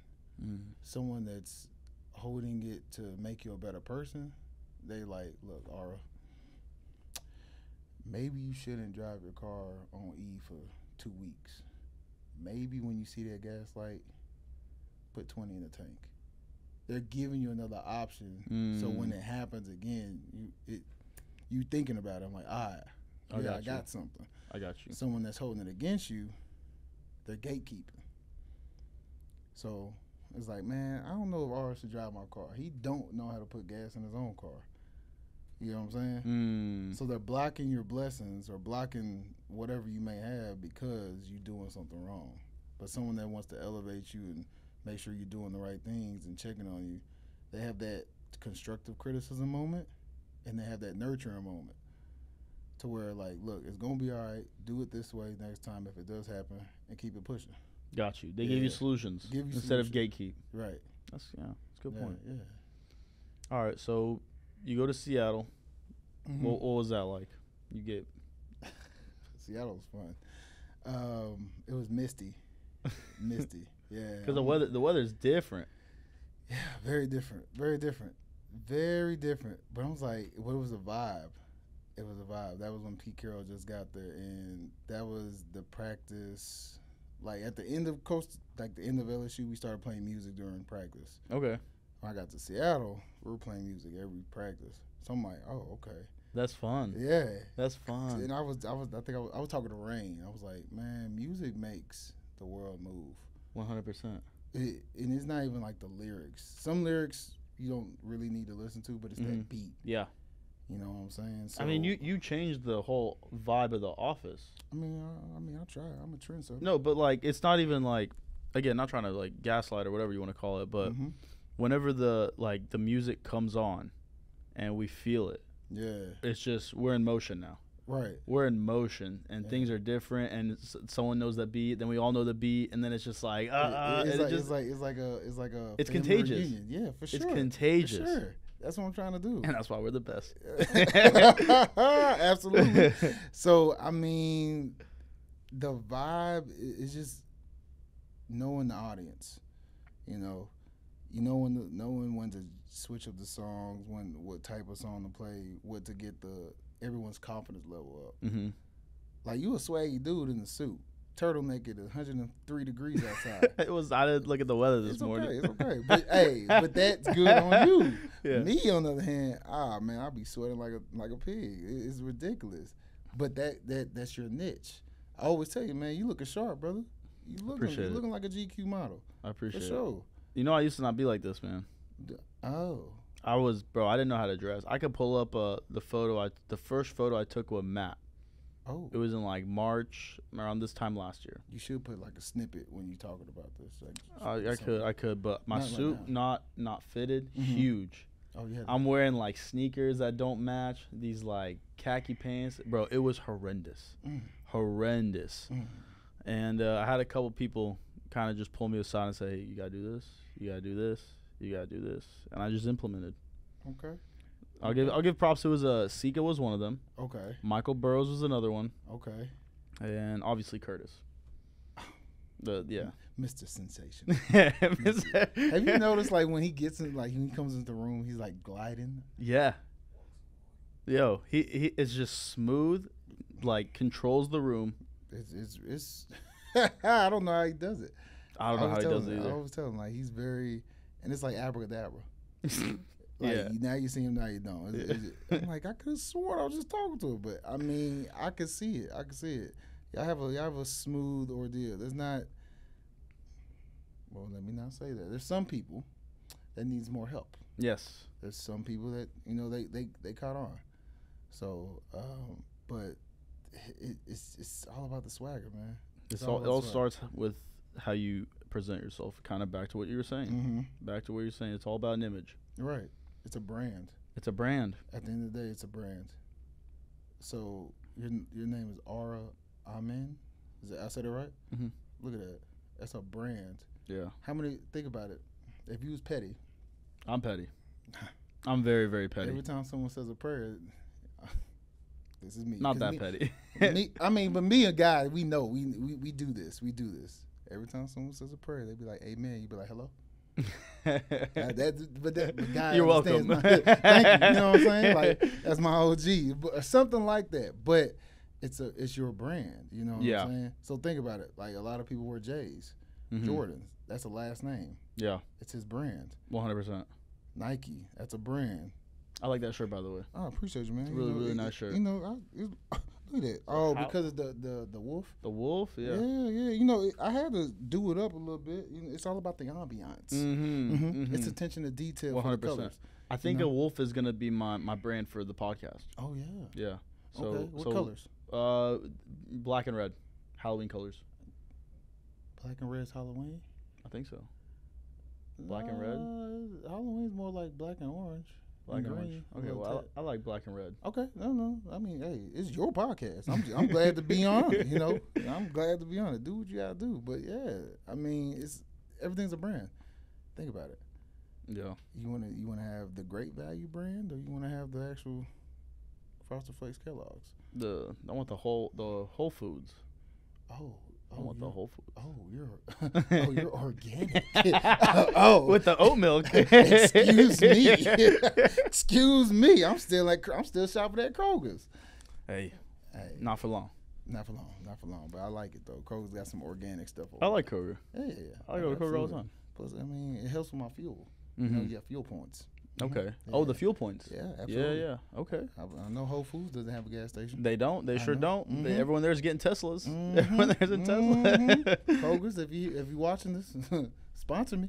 Someone that's holding it to make you a better person, they like, look, Aura, maybe you shouldn't drive your car on E for 2 weeks. Maybe when you see that gas light, put 20 in the tank. They're giving you another option, so when it happens again, you thinking about it. I'm like, I got something. I got you. Someone that's holding it against you, they're gatekeeping. So it's like, man, I don't know if Aura should drive my car. He don't know how to put gas in his own car. You know what I'm saying? So they're blocking your blessings or blocking whatever you may have because you're doing something wrong. But someone that wants to elevate you and make sure you're doing the right things and checking on you, they have that constructive criticism moment and they have that nurturing moment to where, like, look, it's going to be all right. Do it this way next time if it does happen and keep it pushing. Got you. They give you solutions instead of gatekeep. Right. That's a good point. Yeah. All right, so you go to Seattle. Mm-hmm. What was that like? You get Seattle was fun. It was misty. Yeah. Because the weather's different. Yeah, very different. But I was like, it was a vibe. It was a vibe. That was when Pete Carroll just got there, and that was the practice. Like at the end of the end of LSU, we started playing music during practice. Okay. When I got to Seattle, we were playing music every practice. So I'm like, oh, okay. That's fun. Yeah. That's fun. And I was talking to Rain. I was like, man, music makes the world move. 100%. And it's not even like the lyrics. Some lyrics you don't really need to listen to, but it's that beat. Yeah. You know what I'm saying? So, I mean, you changed the whole vibe of The Office. I mean, I try. I'm a trendsetter. No, but like, it's not even like, again, not trying to like gaslight or whatever you want to call it, but whenever the music comes on, and we feel it, it's just we're in motion now. Right. We're in motion, and things are different, and someone knows the beat, then we all know the beat, and then it's just like, it's like a it's contagious. Reunion. Yeah, for sure. It's contagious. For sure. That's what I'm trying to do. And that's why we're the best. Absolutely. So, I mean, the vibe is just knowing the audience. Knowing when to switch up the songs, what type of song to play, what to get everyone's confidence level up. Mm-hmm. Like, you a swaggy dude in the suit. Turtleneck at 103 degrees outside. I didn't look at the weather this morning. It's okay. But hey, that's good on you. Yeah. Me, on the other hand, man, I'll be sweating like a pig. It's ridiculous. But that's your niche. I always tell you, man, you looking sharp, brother. You looking like a GQ model. I appreciate it. For sure. You know, I used to not be like this, man. Oh. I didn't know how to dress. I could pull up the first photo I took with Matt. Oh. It was in like March, around this time last year. You should put like a snippet when you're talking about this. I could, but my suit not fitted, huge. Oh yeah. I'm wearing like sneakers that don't match, these like khaki pants. Bro, it was horrendous. Horrendous. And I had a couple people kind of just pull me aside and say, hey, you gotta do this, you gotta do this, you gotta do this. And I just implemented. Okay. I'll give props to Sika was one of them. Okay. Michael Burrows was another one. Okay. And obviously Curtis. Mr. Sensation. Mr. Have you noticed, like, when he gets in, like, when he comes into the room, he's like gliding? Yeah. Yo, he is just smooth, like controls the room. It's I don't know how he does it. I don't know how he does it I either. always tell him, like, he's very, and it's like abracadabra. Like, Yeah. now you see him, now you don't. I'm like, I could have sworn I was just talking to him, but I mean, I could see it. Y'all have a smooth ordeal. There's not. Well, let me not say that. There's some people that needs more help. Yes. There's some people that they caught on. So, but it's all about the swagger, man. It all starts with how you present yourself. Kind of back to what you were saying. Mm-hmm. Back to what you're saying. It's all about an image. Right. It's a brand. It's a brand. At the end of the day, it's a brand. So your name is Aura Amen. I said it right? Mm-hmm. Look at that. That's a brand. Yeah. How many? Think about it. If you was petty, I'm petty. I'm very, very petty. every time someone says a prayer, this is me. Not that petty. But me and guy, we know we do this. We do this. Every time someone says a prayer, they be like, "Amen." You be like, "Hello." But guy You're understands welcome. Thank you. You know what I'm saying? Like, that's my OG, or something like that. But it's your brand. You know what I'm saying? So think about it. Like, a lot of people wear J's, Jordans. That's a last name. Yeah. It's his brand. 100%. Nike. That's a brand. I like that shirt, by the way. Oh, I appreciate you, man. It's a really, really nice shirt. You know, look at that. Oh, because of the wolf. The wolf, yeah. Yeah. You know, I had to do it up a little bit. You know, it's all about the ambiance. It's attention to detail. 100%. For the colors. I think a wolf is gonna be my brand for the podcast. Oh yeah. Yeah. So, okay. What colors? Black and red, Halloween colors. Black and red's Halloween. I think so. Black and red. Halloween's more like black and orange. Black and orange. Okay, well, I like black and red. Okay, no. I mean, hey, it's your podcast. I'm glad to be on it. You know, I'm glad to be on it. Do what you gotta do. But yeah, I mean, everything's a brand. Think about it. Yeah. You wanna have the Great Value brand, or you wanna have the actual Frosted Flakes Kellogg's? I want the Whole Foods. I want the Whole Foods. You're organic. With the oat milk. Excuse me. I'm still shopping at Kroger's. Hey, not for long. Not for long. But I like it though. Kroger's got some organic stuff. I like Kroger. Yeah. I go to Kroger all the time. Plus, I mean, it helps with my fuel. You know, you have fuel points. Okay. Yeah. Oh, the fuel points. Yeah, absolutely. Yeah. Okay. I know Whole Foods doesn't have a gas station. They don't. They sure don't. Everyone there's getting Teslas. Everyone there's in Tesla. Kroger's, if you watching this, sponsor me.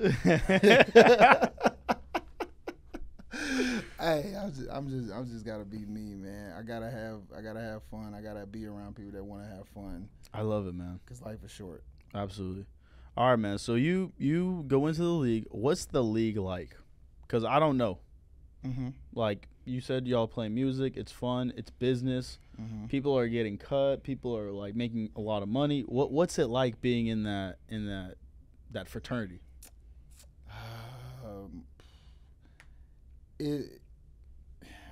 Hey, I'm just gotta be me, man. I gotta have fun. I gotta be around people that want to have fun. I love it, man. Cause life is short. Absolutely. All right, man. So you go into the league. What's the league like? Because I don't know. Like you said, y'all playing music. It's fun. It's business. People are getting cut. People are like making a lot of money. What's it like being in that fraternity?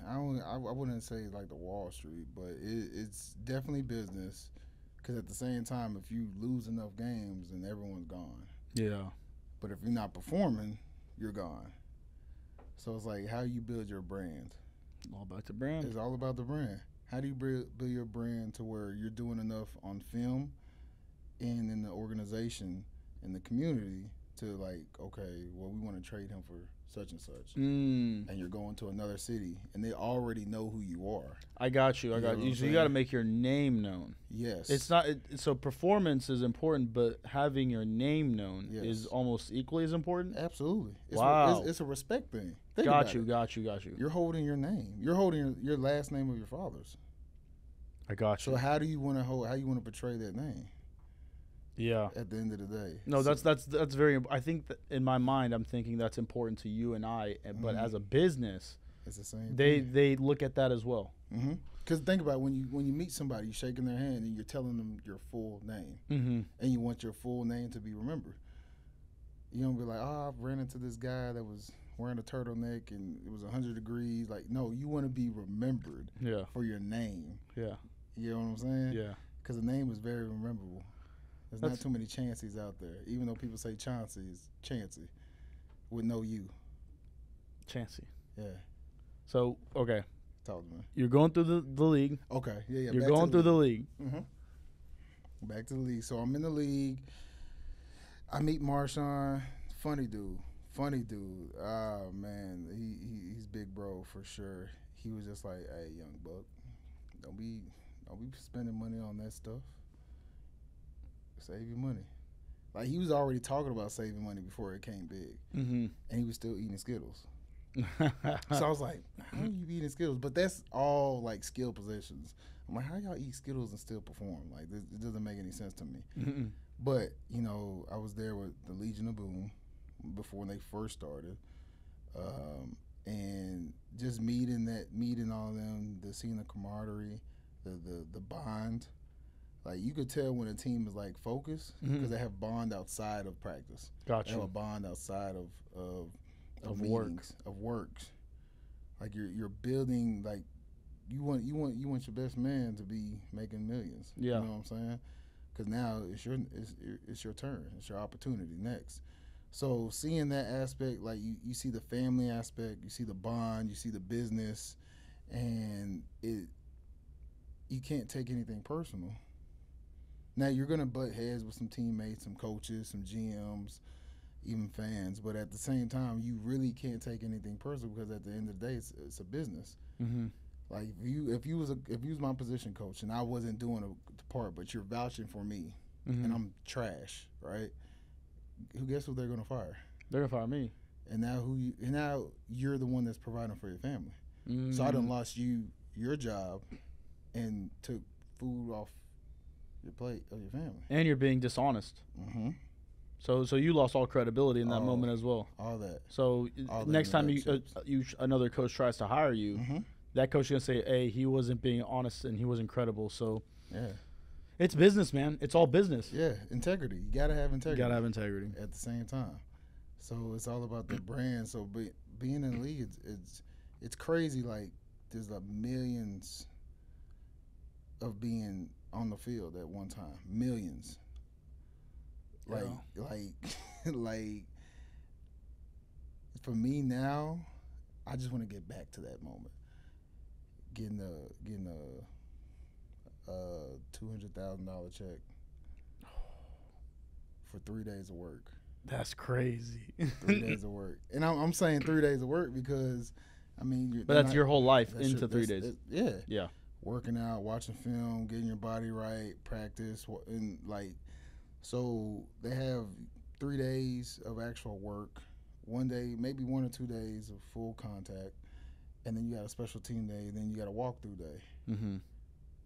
I wouldn't say like the Wall Street, but it's definitely business. Because at the same time, if you lose enough games, then everyone's gone. Yeah. But if you're not performing, you're gone. So it's like, how you build your brand. All about the brand. It's all about the brand. How do you build your brand to where you're doing enough on film and in the organization, in the community, to like, okay, well, we want to trade him for such and such. And you're going to another city, and they already know who you are. I got you. So you got to make your name known. Yes. It's not so performance is important, but having your name known is almost equally as important. Absolutely. Wow. It's a respect thing. Got you. You're holding your name. You're holding your last name of your father's. I got you. So how do you want to portray that name? Yeah. At the end of the day. No, that's very. I think that in my mind, I'm thinking that's important to you and I. But as a business, it's the same. They look at that as well. Because think about it, when you meet somebody, you're shaking their hand and you're telling them your full name, and you want your full name to be remembered. You don't be like, oh, I ran into this guy that was wearing a turtleneck and it was 100 degrees. Like, no, you want to be remembered for your name. Yeah. You know what I'm saying? Yeah. Because the name is very memorable. There's not too many Chanceys out there. Even though people say Chancey, it's Chancey with no U. Chancey. Yeah. So, okay. Talk to me. You're going through the league. Okay. Yeah. You're going through the league. Mm-hmm. Back to the league. So I'm in the league. I meet Marshawn. Funny dude. Oh man, he's big bro for sure. He was just like, "Hey, young buck, don't be spending money on that stuff. Save your money." Like he was already talking about saving money before it came big, and he was still eating Skittles. So I was like, "How are you eating Skittles?" But that's all like skill positions. I'm like, "How y'all eat Skittles and still perform? Like it doesn't make any sense to me." But you know, I was there with the Legion of Boom before they first started, and just meeting all of them, seeing the camaraderie, the bond. Like you could tell when a team is like focused because they have bond outside of practice. Gotcha. They have a bond outside of meetings, of works. Like you're building, like you want your best man to be making millions. Yeah. You know what I'm saying? Because now it's your turn. It's your opportunity next. So seeing that aspect, like you see the family aspect, you see the bond, you see the business, and you can't take anything personal. Now you're gonna butt heads with some teammates, some coaches, some GMs, even fans, but at the same time, you really can't take anything personal because at the end of the day, it's a business. Like if you was my position coach and I wasn't doing the part, but you're vouching for me, and I'm trash, right? Who guess who they're gonna fire? They're gonna fire me. And now you're the one that's providing for your family. So I done lost your job and took food off your plate of your family. And you're being dishonest. So you lost all credibility in that moment as well. All that. So next time another coach tries to hire you, that coach is gonna say, "Hey, he wasn't being honest and he wasn't credible." So yeah, it's business, man. It's all business. Yeah, integrity. You gotta have integrity. You gotta have integrity at the same time. So it's all about the brand. So being in the league, it's crazy. Like there's millions of being on the field at one time. Millions. Like for me now, I just want to get back to that moment. Getting a $200,000 check for 3 days of work. That's crazy. 3 days of work, and I'm saying 3 days of work because, I mean, but that's your whole life into 3 days. Yeah. Working out, watching film, getting your body right, practice, and like, so they have 3 days of actual work, 1 day, maybe 1 or 2 days of full contact, and then you got a special team day, and then you got a walkthrough day.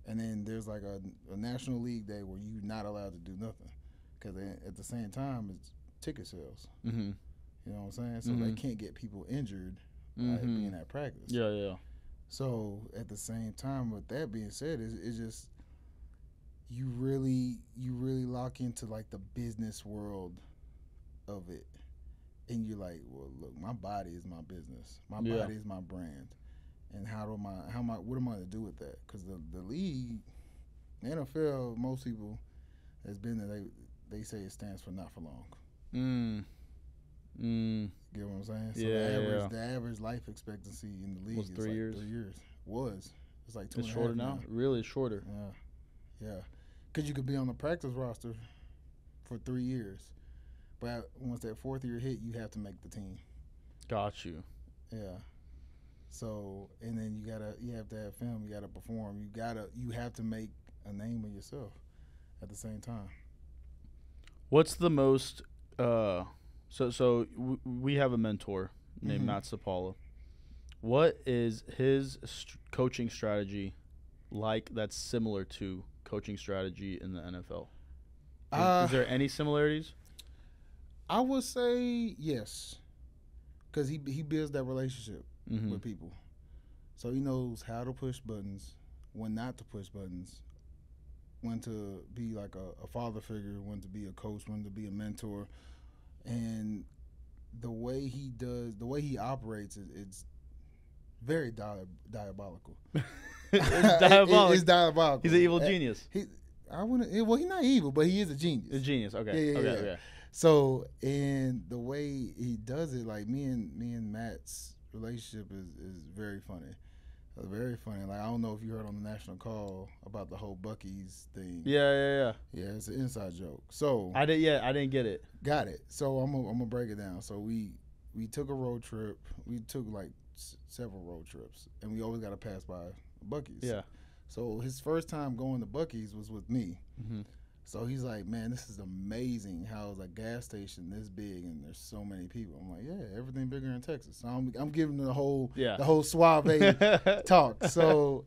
And then there's like a National League day where you're not allowed to do nothing because at the same time it's ticket sales. You know what I'm saying? So they can't get people injured by being at practice. Yeah. So at the same time, with that being said, it's just you really lock into like the business world of it, and you're like, well, look, my body is my business. My body is my brand. And what am I going to do with that? Because the league, the NFL, most people that's been there, they say it stands for not for long. Get what I'm saying? So the average life expectancy in the league is 3 years. 3 years. It's like 2.5 It's shorter now? Really shorter. Yeah. Because you could be on the practice roster for 3 years. But once that fourth year hit, you have to make the team. Got you. Yeah. So, and then you have to have film, you gotta perform, you have to make a name of yourself at the same time. What's the most so we have a mentor named Matt Sapala. What is his coaching strategy like that's similar to coaching strategy in the NFL? Is there any similarities? I would say yes, because he builds that relationship with people. So he knows how to push buttons, when not to push buttons, when to be like a father figure, when to be a coach, when to be a mentor. And the way he operates, it's very diabolical. It's diabolical. It's diabolical. He's an evil genius. I wouldn't. Well, he's not evil, but he is a genius. A genius. Okay. Okay. So, and the way he does it, like me and Matt's relationship is very funny. Very funny. Like, I don't know if you heard on the national call about the whole Buc-ee's thing. Yeah. Yeah, it's an inside joke. So I didn't get it. Got it. So I'm gonna break it down. So we took a road trip. We took like several road trips, and we always got to pass by Buc-ee's. Yeah. So his first time going to Buc-ee's was with me. Mm-hmm. So he's like, man, this is amazing how it's a gas station this big and there's so many people. I'm like, yeah, everything bigger in Texas. So I'm giving the whole suave talk. So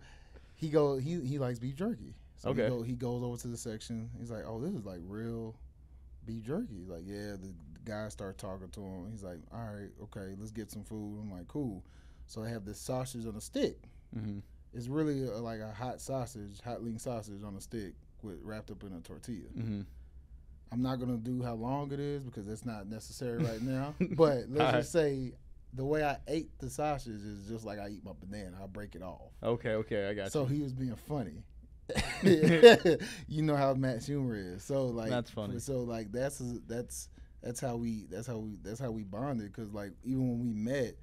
he likes beef jerky. So he goes over to the section. He's like, oh, this is like real beef jerky. He's like, yeah. The guy starts talking to him. He's like, all right, okay, let's get some food. I'm like, cool. So I have this sausage on a stick. Mm-hmm. It's really like a hot lean sausage on a stick wrapped up in a tortilla. Mm-hmm. I'm not going to do how long it is because it's not necessary right now. But let's just say the way I ate the sausage is just like I eat my banana. I break it off. Okay, I got you. So he was being funny. You know how Matt's humor is. So like that's funny. So like that's how we bonded, because like even when we met,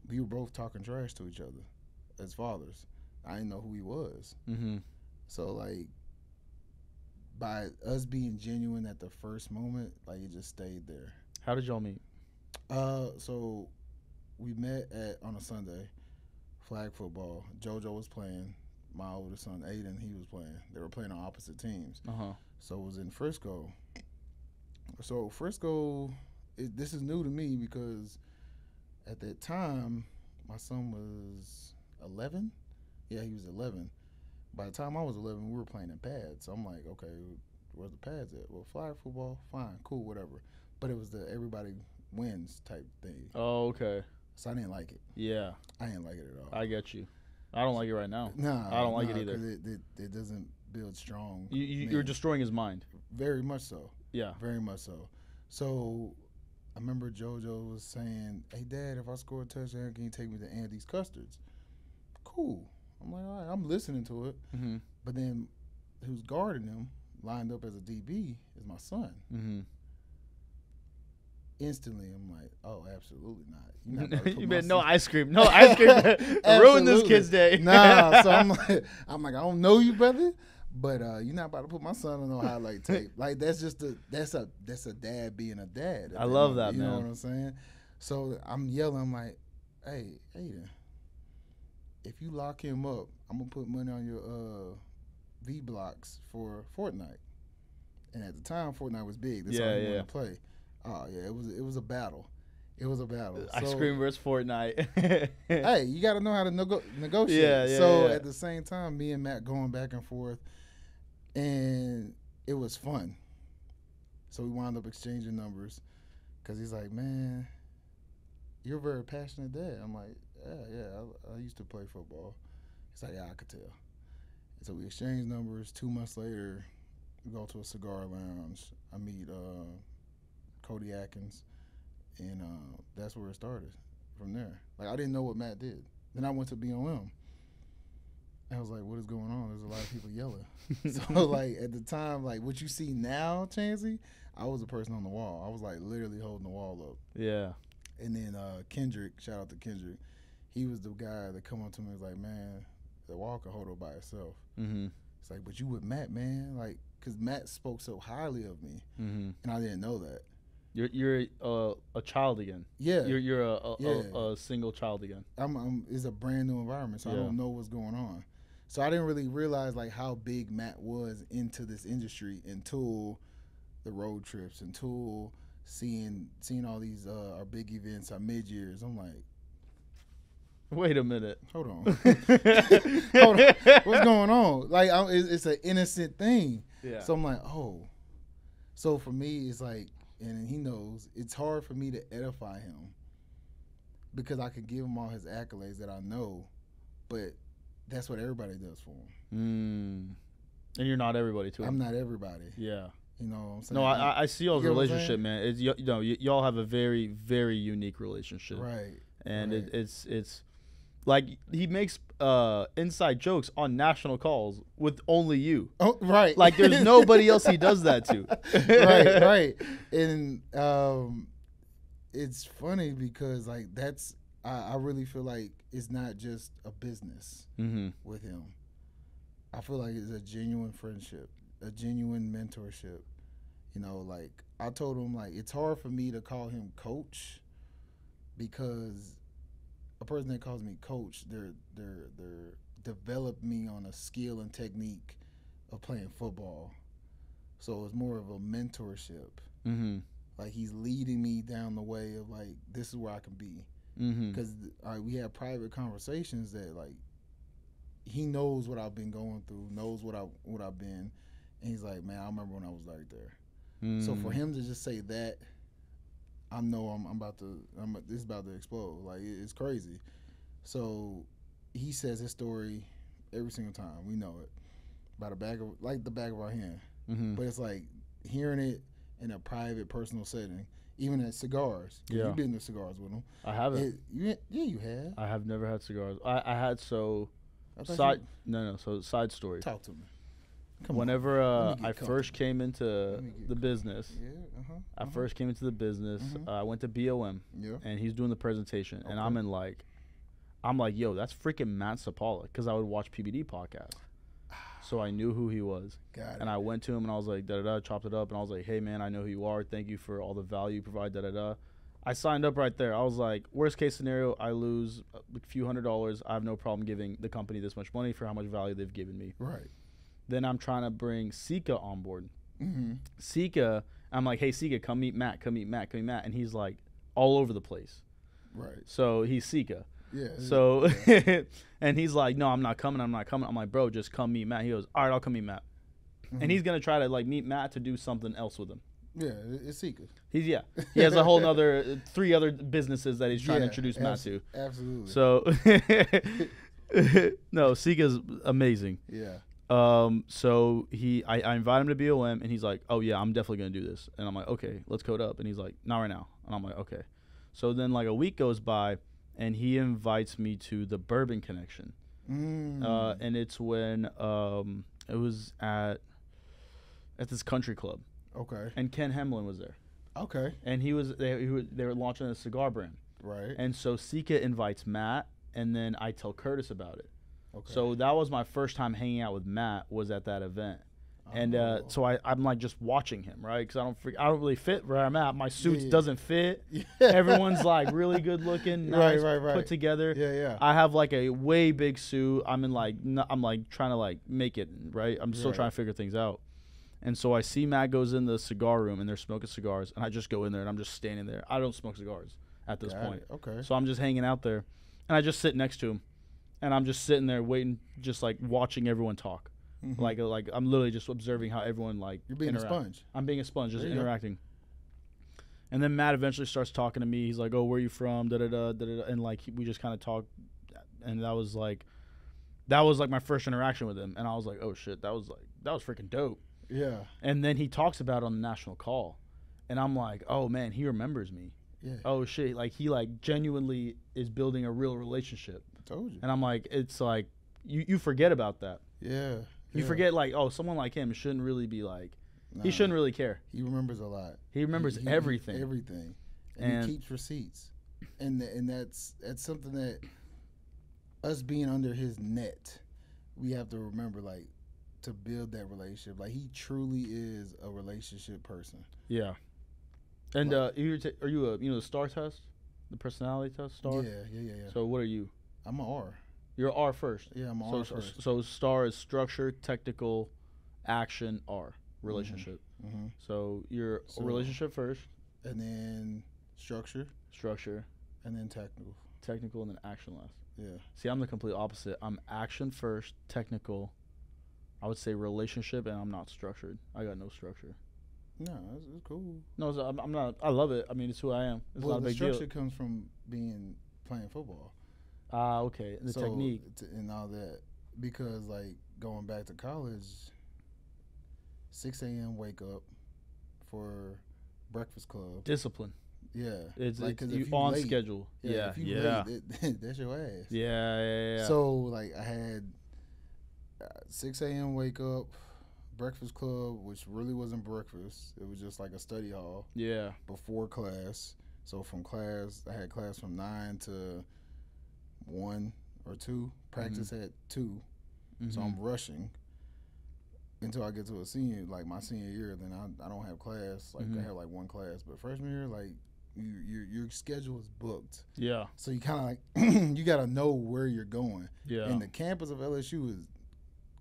we were both talking trash to each other as fathers. I didn't know who he was. Mm-hmm. So like, by us being genuine at the first moment, like it just stayed there. How did y'all meet? So we met on a Sunday, flag football. JoJo was playing. My oldest son, Aiden, he was playing. They were playing on opposite teams. Uh-huh. So it was in Frisco. So Frisco, this is new to me because at that time, my son was 11. Yeah, he was 11. By the time I was 11, we were playing in pads. So I'm like, okay, where's the pads at? Well, flag football, fine, cool, whatever. But it was the everybody wins type thing. Oh, okay. So I didn't like it. Yeah. I didn't like it at all. I get you. I don't like it right now. Nah, I don't like it either. It doesn't build strong. You're destroying his mind. Very much so. Yeah. Very much so. So I remember JoJo was saying, hey, Dad, if I score a touchdown, can you take me to Andy's Custards? Cool. I'm like, all right, I'm listening to it. Mm-hmm. But then who's guarding him, lined up as a DB, is my son. Mm-hmm. Instantly, I'm like, oh, absolutely not. You're not about to put You my meant son- no ice cream. No ice cream. Ruin this kid's day. Nah, so I'm like, I don't know you, brother, but you're not about to put my son on no highlight tape. Like that's a dad being a dad. I love that, you man. You know what I'm saying? So I'm yelling. I'm like, hey, Aiden, if you lock him up, I'm gonna put money on your V blocks for Fortnite. And at the time, Fortnite was big. That's all he wanted to play. Oh yeah, it was a battle. It was a battle. Ice cream versus Fortnite. Hey, you got to know how to negotiate. Yeah. So at the same time, me and Matt going back and forth, and it was fun. So we wound up exchanging numbers, because he's like, man, you're a very passionate dad. I'm like, yeah, I used to play football. He's like, yeah, I could tell. And so we exchanged numbers. 2 months later, we go to a cigar lounge. I meet Cody Atkins, and that's where it started from there. Like, I didn't know what Matt did. Then I went to BOM. I was like, what is going on? There's a lot of people yelling. So, like, at the time, like, what you see now, Chancey, I was a person on the wall. I was, like, literally holding the wall up. Yeah. And then Kendrick, shout out to Kendrick, he was the guy that come up to me and was like, man, the wall can hold it by itself. Mm-hmm. It's like, but you with Matt, man. Like, because Matt spoke so highly of me, and I didn't know that. You're a child again. Yeah. You're a single child again. It's a brand new environment, so I don't know what's going on. So I didn't really realize like how big Matt was into this industry until the road trips, until seeing all these our big events, our mid years. I'm like, wait a minute. Hold on. Hold on. What's going on? Like it's an innocent thing. Yeah. So I'm like, oh. So for me, it's like, and he knows, it's hard for me to edify him because I could give him all his accolades that I know, but that's what everybody does for him. And you're not everybody, too. I'm not everybody. Yeah. You know what I'm saying? No, I see y'all's relationship, man. It's, y'all have a very, very unique relationship. Right. And right. it's Like, he makes inside jokes on national calls with only you. Oh, right. Like, there's nobody else he does that to. Right. And it's funny because, like, I really feel like it's not just a business with him. I feel like it's a genuine friendship, a genuine mentorship. You know, like, I told him, like, it's hard for me to call him coach because a person that calls me coach, they're developed me on a skill and technique of playing football. So it's more of a mentorship. Like, he's leading me down the way of, like, this is where I can be. Because we have private conversations that, like, he knows what I've been going through, knows what I've been, and he's like, man, I remember when I was right there. So for him to just say that, I know this is about to explode. Like, it's crazy. So he says his story every single time. We know it by the back of our hand. But it's like hearing it in a private, personal setting, even at cigars. Yeah, you've been to cigars with him. I haven't. You have. I have never had cigars. I had So side story. Talk to me. Whenever I first came into the business, I went to BOM, and he's doing the presentation, and I'm like, yo, that's freaking Matt Sapala, because I would watch PBD podcast, so I knew who he was. Got it. And I went to him and I was like, chopped it up, and I was like, hey man, I know who you are. Thank you for all the value you provide. I signed up right there. I was like, worst case scenario, I lose a few $100s. I have no problem giving the company this much money for how much value they've given me. Right. Then I'm trying to bring Sika on board. Sika, I'm like, hey, Sika, come meet Matt. And he's like all over the place. Right. So he's Sika. Yeah. So, and he's like, no, I'm not coming. I'm like, bro, just come meet Matt. He goes, all right, I'll come meet Matt. And he's going to try to, like, meet Matt to do something else with him. Yeah, it's Sika. He has a whole nother 3 other busineses that he's trying to introduce Matt to. Absolutely. So, no, Sika's amazing. Yeah. So I invite him to BOM, and he's like, oh yeah, I'm definitely gonna do this. And I'm like, okay, let's code up. And he's like, not right now. And I'm like, okay. So then, like, a week goes by, and he invites me to the Bourbon Connection. And it's when it was at this country club. Okay. And Ken Hemlin was there. Okay. And they were launching a cigar brand. Right. And so Sika invites Matt, and then I tell Curtis about it. Okay. So that was my first time hanging out with Matt, was at that event. And so I'm like just watching him, right? Because I don't really fit where I'm at. My suit doesn't fit. Everyone's like really good looking, nice, right. put together. Yeah. I have like a way big suit. I'm like trying to like make it, right? I'm still trying to figure things out. And so I see Matt goes in the cigar room, and they're smoking cigars, and I just go in there and I'm just standing there. I don't smoke cigars at this point. Okay. So I'm just hanging out there, and I just sit next to him, and I'm just sitting there waiting, just like watching everyone talk. Like I'm literally just observing how everyone like you're being a sponge. I'm being a sponge, just interacting. And then Matt eventually starts talking to me. He's like, "Oh, where are you from?" And like we just kind of talk, and that was like my first interaction with him. And I was like, "Oh shit, that was freaking dope." Yeah. And then he talks about it on the national call, and I'm like, "Oh man, he remembers me." Yeah. Oh shit, like he like genuinely is building a real relationship. I told you. And I'm like, it's like you forget about that. Yeah. You forget, like, oh, someone like him shouldn't really be like, he shouldn't really care. He remembers a lot. He remembers everything. Everything. And he keeps receipts. And that's something that us being under his net, we have to remember, like, to build that relationship. Like, he truly is a relationship person. Yeah. And like, are you the STAR test? The personality test, STAR? Yeah. So what are you? I'm an R. You're R first. Yeah, I'm R first. So STAR is structure, technical, action, R, relationship. So you're a relationship first. And then structure. And then Technical, and then action last. Yeah. See, I'm the complete opposite. I'm action first, technical, I would say relationship, and I'm not structured. I got no structure. No, it's cool. No, I'm not. I love it. I mean, it's who I am. It's not a big deal. The structure comes from playing football. Okay. The technique. And all that. Because, like, going back to college, 6 a.m. wake up for breakfast club. Discipline. Yeah. It's 'cause you if you on late, schedule. Yeah, If you yeah. late, that's your ass. Yeah. So like I had 6 a.m. wake up, breakfast club, which really wasn't breakfast. It was just like a study hall. Yeah. Before class. So from class, I had class from 9 to 1 or 2. Practice at 2. So I'm rushing until I get to my senior year. Then I don't have class. Like I have like one class. But freshman year, like your schedule is booked. Yeah. So you kind of like you got to know where you're going. Yeah. And the campus of LSU is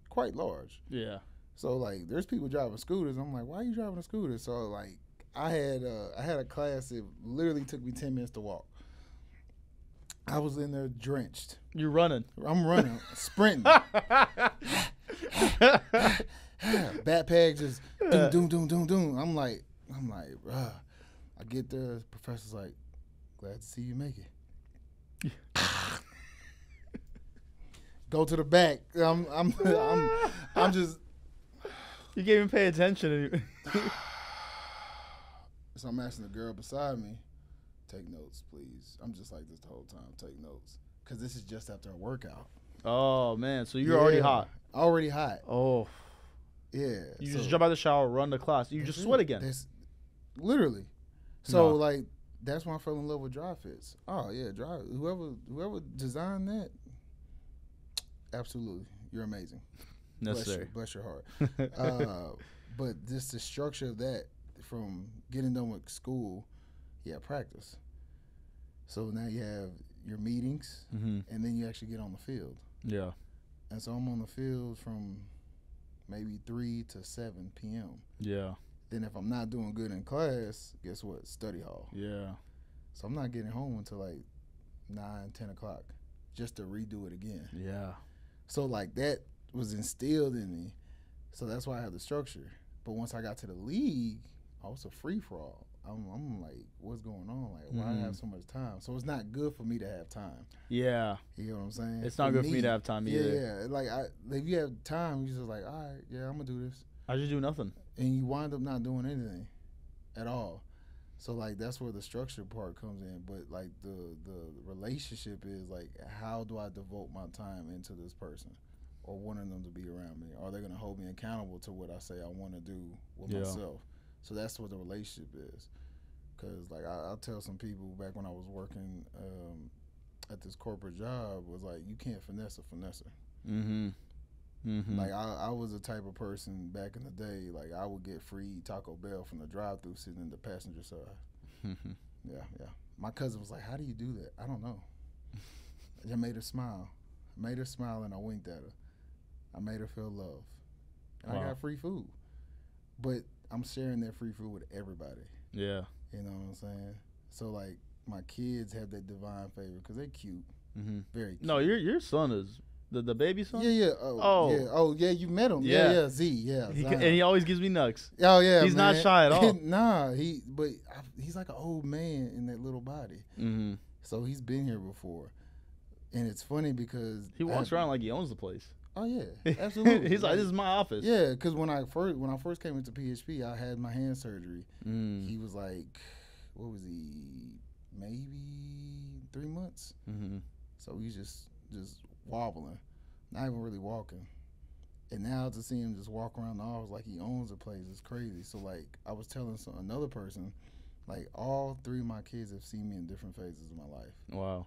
quite large. Yeah. So like there's people driving scooters. I'm like, why are you driving a scooter? So like I had a class that literally took me 10 minutes to walk. I was in there drenched. You're running. I'm running, sprinting. Backpack just doom, doom, doom, doom. I'm like, bruh. I get there, the professor's like, glad to see you make it. Go to the back. I'm just. You can't even pay attention. So I'm asking the girl beside me, take notes, please. I'm just like this the whole time. Take notes, because this is just after a workout. Oh man, so you're already hot. Already hot. Oh. Yeah. You just jump out of the shower, run to class. You just sweat again. Literally. So like that's when I fell in love with dry fits. Oh yeah, dry. Whoever designed that, absolutely, you're amazing. Necessary. Bless your heart. But just the structure of that, from getting done with school, practice. So now you have your meetings, and then you actually get on the field. Yeah. And so I'm on the field from maybe 3 to 7 p.m. Yeah. Then if I'm not doing good in class, guess what? Study hall. Yeah. So I'm not getting home until like 9, 10 o'clock just to redo it again. Yeah. So like that was instilled in me. So that's why I have the structure. But once I got to the league, I was a free-for-all. I'm like, what's going on? Like, why do I have so much time? So it's not good for me to have time. Yeah. You know what I'm saying? It's not good for me to have time either. Yeah. Like, if you have time, you're just like, all right, yeah, I'm going to do this. I just do nothing. And you wind up not doing anything at all. So, like, that's where the structure part comes in. But, like, the relationship is, like, how do I devote my time into this person or wanting them to be around me? Are they going to hold me accountable to what I say I want to do with myself? So that's what the relationship is. Because, like, I'll tell some people back when I was working at this corporate job was, like, you can't finesse a finesser. Like, I was the type of person back in the day, like, I would get free Taco Bell from the drive-thru sitting in the passenger side. Yeah. My cousin was like, how do you do that? I don't know. I just made her smile. And I winked at her. I made her feel love. And I got free food. But I'm sharing that free food with everybody. Yeah. You know what I'm saying? So, like, my kids have that divine favor because they're cute. Very cute. No, your son is the baby son? Yeah. Oh, yeah, you met him. Yeah, Z, yeah. And he always gives me nugs. Oh, yeah, He's not shy at all. Nah, he's like an old man in that little body. So he's been here before. And it's funny because he walks around like he owns the place. Oh yeah, absolutely. He's like, this is my office. Yeah, because when I first came into PHP, I had my hand surgery. He was like, what was he? Maybe 3 months. So he's just wobbling, not even really walking. And now to see him just walk around the office like he owns the place is crazy. So like I was telling another person, like all 3 of my kids have seen me in different phases of my life. Wow.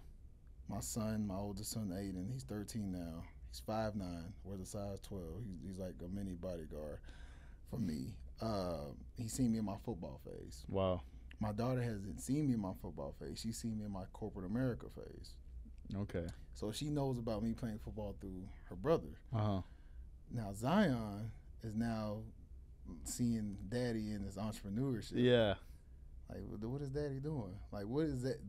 My son, my oldest son, Aiden, he's 13 now. He's 5'9", wears a size 12. He's like a mini bodyguard for me. He's seen me in my football phase. Wow. My daughter hasn't seen me in my football phase. She's seen me in my corporate America phase. Okay. So she knows about me playing football through her brother. Now Zion is now seeing daddy in his entrepreneurship. Yeah. Like, what is daddy doing? Like, what is that?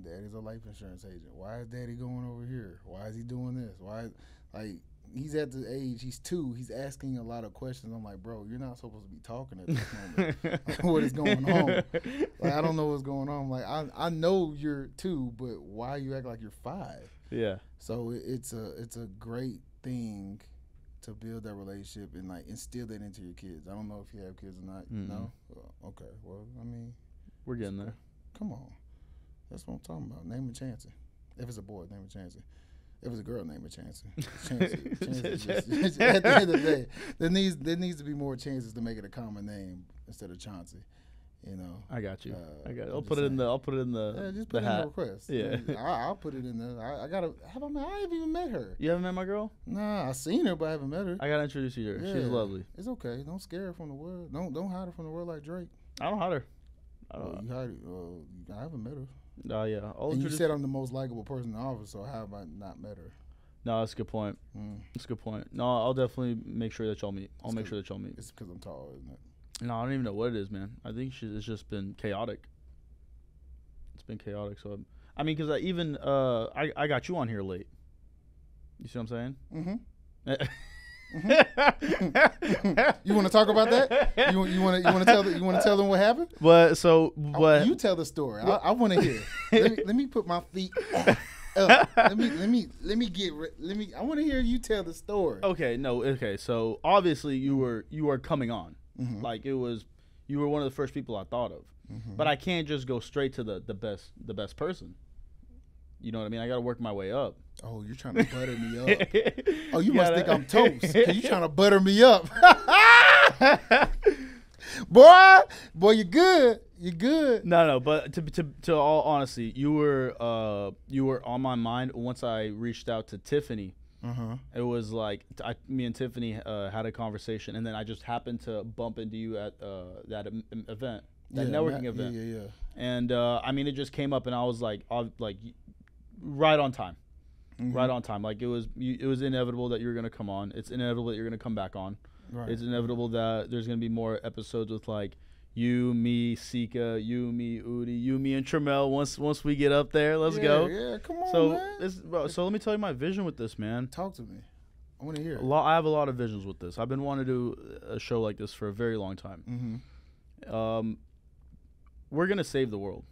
Daddy's a life insurance agent. Why is daddy going over here? Why is he doing this? Like, he's at the age, he's 2, he's asking a lot of questions. I'm like, bro, you're not supposed to be talking at this moment. Like, what is going on? Like, I don't know what's going on. Like, I know you're 2, but why you act like you're 5? Yeah. So it's a great thing to build that relationship and, like, instill that into your kids. I don't know if you have kids or not. No? Okay. Well, I mean. We're getting there. Come on. That's what I'm talking about. Name it Chancey. If it's a boy, name it Chancey. If it's a girl, name it Chancey. Chancey. At the end of the day, there needs to be more chances to make it a common name instead of Chauncey. You know. I got you. I'll put it in the. Just put it in hat. the request. Yeah. I'll put it in there. I gotta. I haven't even met her. You haven't met my girl? Nah, I seen her, but I haven't met her. I gotta introduce you to her. Yeah. She's lovely. It's okay. Don't scare her from the world. Don't hide her from the world like Drake. I don't hide her. You hide her. I haven't met her. Yeah. And you said I'm the most likable person in the office, so how have I not met her? No, that's a good point. That's a good point. No, I'll definitely make sure that y'all meet. Make sure that y'all meet. It's because I'm tall, isn't it? No, I don't even know what it is, man. I think it's just been chaotic. It's been chaotic. So, I mean, because I got you on here late. You see what I'm saying? You want to talk about that? You want to tell them what happened? You tell the story. I want to hear. Let me put my feet up. Let me. I want to hear you tell the story. Okay. So obviously you were coming on. Like you were one of the first people I thought of. But I can't just go straight to the best person. You know what I mean? I got to work my way up. Oh, you're trying to butter me up. Oh, you must think I'm toast. Cause you trying to butter me up. Boy, you good. You good. No, but to all honesty, you were on my mind once I reached out to Tiffany. It was like me and Tiffany had a conversation, and then I just happened to bump into you at that event, that networking event. Yeah. And I mean, it just came up, and I was like right on time. Right on time. Like it was inevitable that you were gonna come on. It's inevitable that you're gonna come back on. Right. It's inevitable that there's gonna be more episodes with like you, me, Sika, you, me, Udi, you, me, and Tramel. Once we get up there, let's go. Yeah, come on, man. So let me tell you my vision with this, man. Talk to me. I want to hear it. I have a lot of visions with this. I've been wanting to do a show like this for a very long time. We're gonna save the world.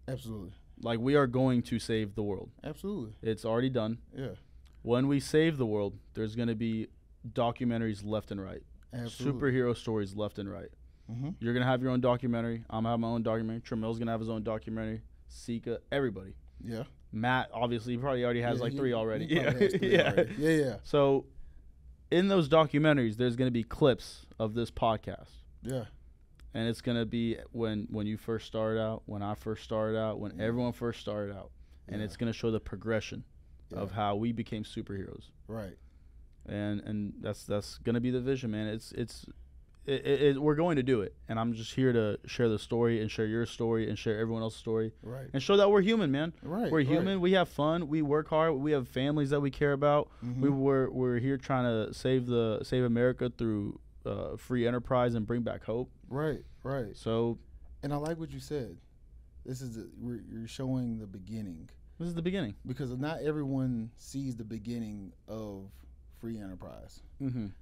Absolutely. Like we are going to save the world. Absolutely. It's already done. Yeah. When we save the world, there's gonna be documentaries left and right. Absolutely. Superhero stories left and right. You're gonna have your own documentary. I'm gonna have my own documentary. Tramel's gonna have his own documentary. Sika, everybody. Yeah. Matt, obviously, he probably already has three already. Yeah. So, in those documentaries, there's gonna be clips of this podcast. Yeah. And it's gonna be when you first started out, when I first started out, when everyone first started out, and it's gonna show the progression of how we became superheroes. Right. And that's gonna be the vision, man. We're going to do it, and I'm just here to share the story and share your story and share everyone else's story, right? And show that we're human, man. Right, we're human. Right. We have fun. We work hard. We have families that we care about. We're here trying to save America through free enterprise and bring back hope. Right. So, and I like what you said. You're showing the beginning. This is the beginning because not everyone sees the beginning of free enterprise.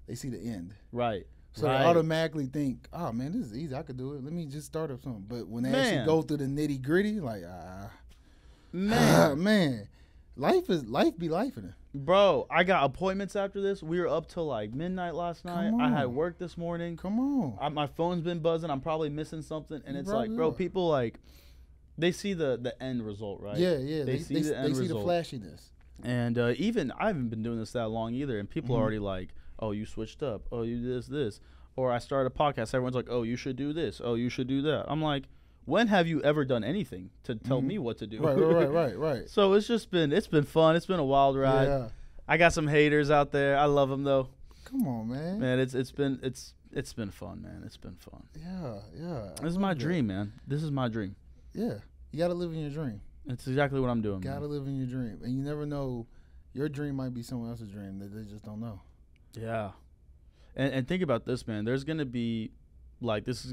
They see the end. Right. So they automatically think, oh, man, this is easy. I could do it. Let me just start up something. But when they actually go through the nitty gritty, like, man, life be life in it. Bro, I got appointments after this. We were up till like midnight last night. I had work this morning. Come on. My phone's been buzzing. I'm probably missing something. And it's like, bro, people like, they see the end result, right? Yeah. They see the end result. The flashiness. And even I haven't been doing this that long either. And people are already like, oh, you switched up. Oh, you this. Or I started a podcast. Everyone's like, oh, you should do this. Oh, you should do that. I'm like, when have you ever done anything to tell me what to do? Right. So it's been fun. It's been a wild ride. Yeah. I got some haters out there. I love them though. Come on, man. Man, it's been fun, man. It's been fun. Yeah. This is my dream, man. This is my dream. Yeah. You got to live in your dream. That's exactly what I'm doing. Got to live in your dream. And you never know, your dream might be someone else's dream that they just don't know. Yeah. And think about this, man. There's gonna be, like, this is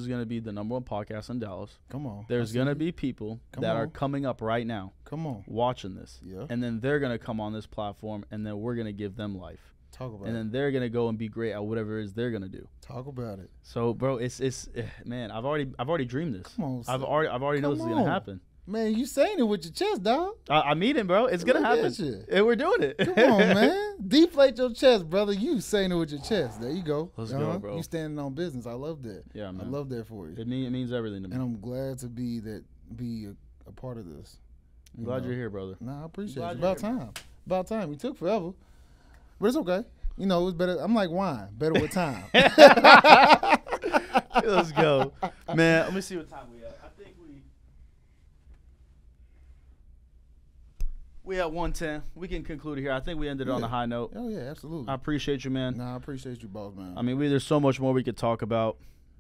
gonna be the #1 podcast in Dallas. Come on. There's gonna be people that are coming up right now. Come on. Watching this. Yeah. And then they're gonna come on this platform, and then we're gonna give them life. Talk about it. And then they're gonna go and be great at whatever it is they're gonna do. Talk about it. So, bro, it's man. I've already dreamed this. Come on. I've already know this is gonna happen. Man, you saying it with your chest, dog. I mean it, bro. It's gonna Look happen. at you. And we're doing it. Come on, man. Deflate your chest, brother. You saying it with your chest. There you go. Let's go, bro. You standing on business. I love that. Yeah, man. I love that for you. It means everything to me. And I'm glad to be a part of this. I'm glad you're here, brother. Nah, I appreciate Glad it. you're About here. time. About time. It took forever. But it's okay. You know, it's better. I'm like wine. Better with time. Let's go. Man, let me see what time we at. I think we at 1:10. We can conclude here. I think we ended it on a high note. Oh, yeah, absolutely. I appreciate you, man. Nah, I appreciate you, boss, man. I mean, there's so much more we could talk about.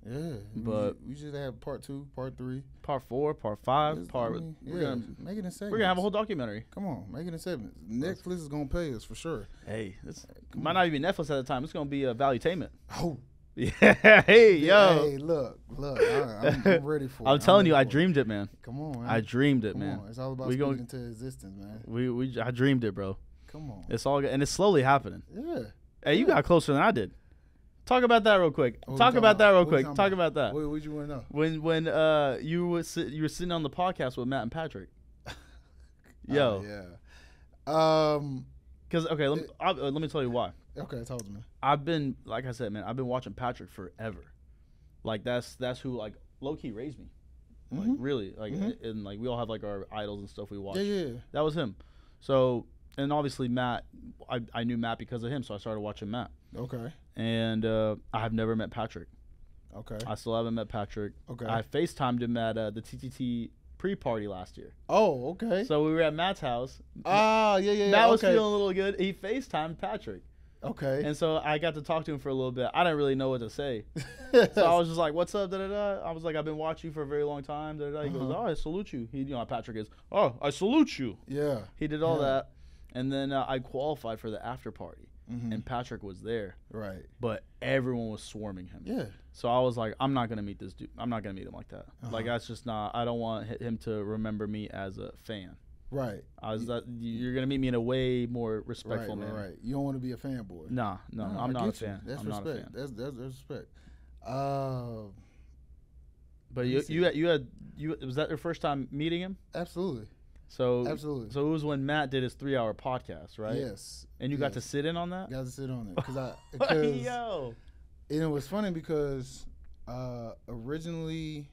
Yeah. But we should have part 2, part 3. Part 4, part 5, Make it in segments. we're gonna have a whole documentary. Come on, make it in segments. Netflix is gonna pay us for sure. Hey, it might not even be Netflix at the time. It's gonna be a Valuetainment. Oh, Yeah, hey, yo. Hey, look, I'm ready for it. I'm telling you, I ready for it. dreamed it, man. Come on, man. I dreamed it, Come man. on. It's all about We speaking gon- into existence, man. I dreamed it, bro. Come on. It's all good, and it's slowly happening. Yeah. Hey, you got closer than I did. Talk about that real quick. What we Talk talking about that real What we quick. talking Talk about that. What you want to know? When you were sitting on the podcast with Matt and Patrick. Yo. Yeah. Because okay, let me tell you why. Okay, talk to me. I've been, like I said, man, I've been watching Patrick forever. Like that's who like low key raised me. Like really, like and like we all have like our idols and stuff we watch. Yeah. That was him. So and obviously Matt, I knew Matt because of him, so I started watching Matt. Okay. And I have never met Patrick. Okay. I still haven't met Patrick. Okay. I FaceTimed him at the TTT pre-party last year. Oh, okay. So we were at Matt's house. Yeah. Matt was okay. feeling a little good. He FaceTimed Patrick. Okay. And so I got to talk to him for a little bit. I didn't really know what to say. So I was just like, what's up, da-da-da. I was like, I've been watching you for a very long time, da-da-da. He goes, oh, I salute you. He, how Patrick is, oh, I salute you. Yeah. He did all that. And then I qualified for the after party. And Patrick was there. Right. But everyone was swarming him. Yeah. So I was like, I'm not going to meet this dude. I'm not going to meet him like that. Like, that's just not, I don't want him to remember me as a fan. Right. You're going to meet me in a way more respectful manner. Right. You don't want to be a fanboy. No, I'm not a fan. That's I'm respect. not a fan. That's respect. But you was that your first time meeting him? Absolutely. So Absolutely. So it was when Matt did his 3-hour podcast, right? Yes. And you got to sit in on that? Got to sit on it Yo. And it was funny because originally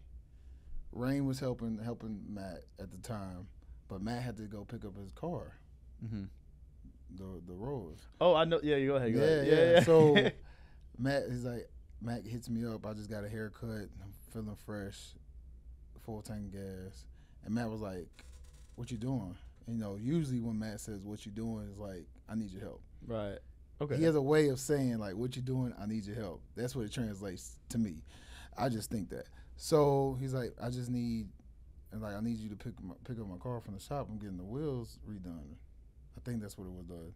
Rain was helping Matt at the time, but Matt had to go pick up his car. The Rolls. Oh, I know. Yeah, you go ahead. Yeah. So Matt hits me up. I just got a haircut. I'm feeling fresh, full tank of gas. And Matt was like, what you doing? And, usually when Matt says what you doing is like, I need your help. Right. Okay. He has a way of saying like, what you doing? I need your help. That's what it translates to me. I just think that. So he's like, I need you to pick up my car from the shop. I'm getting the wheels redone. I think that's what it was done.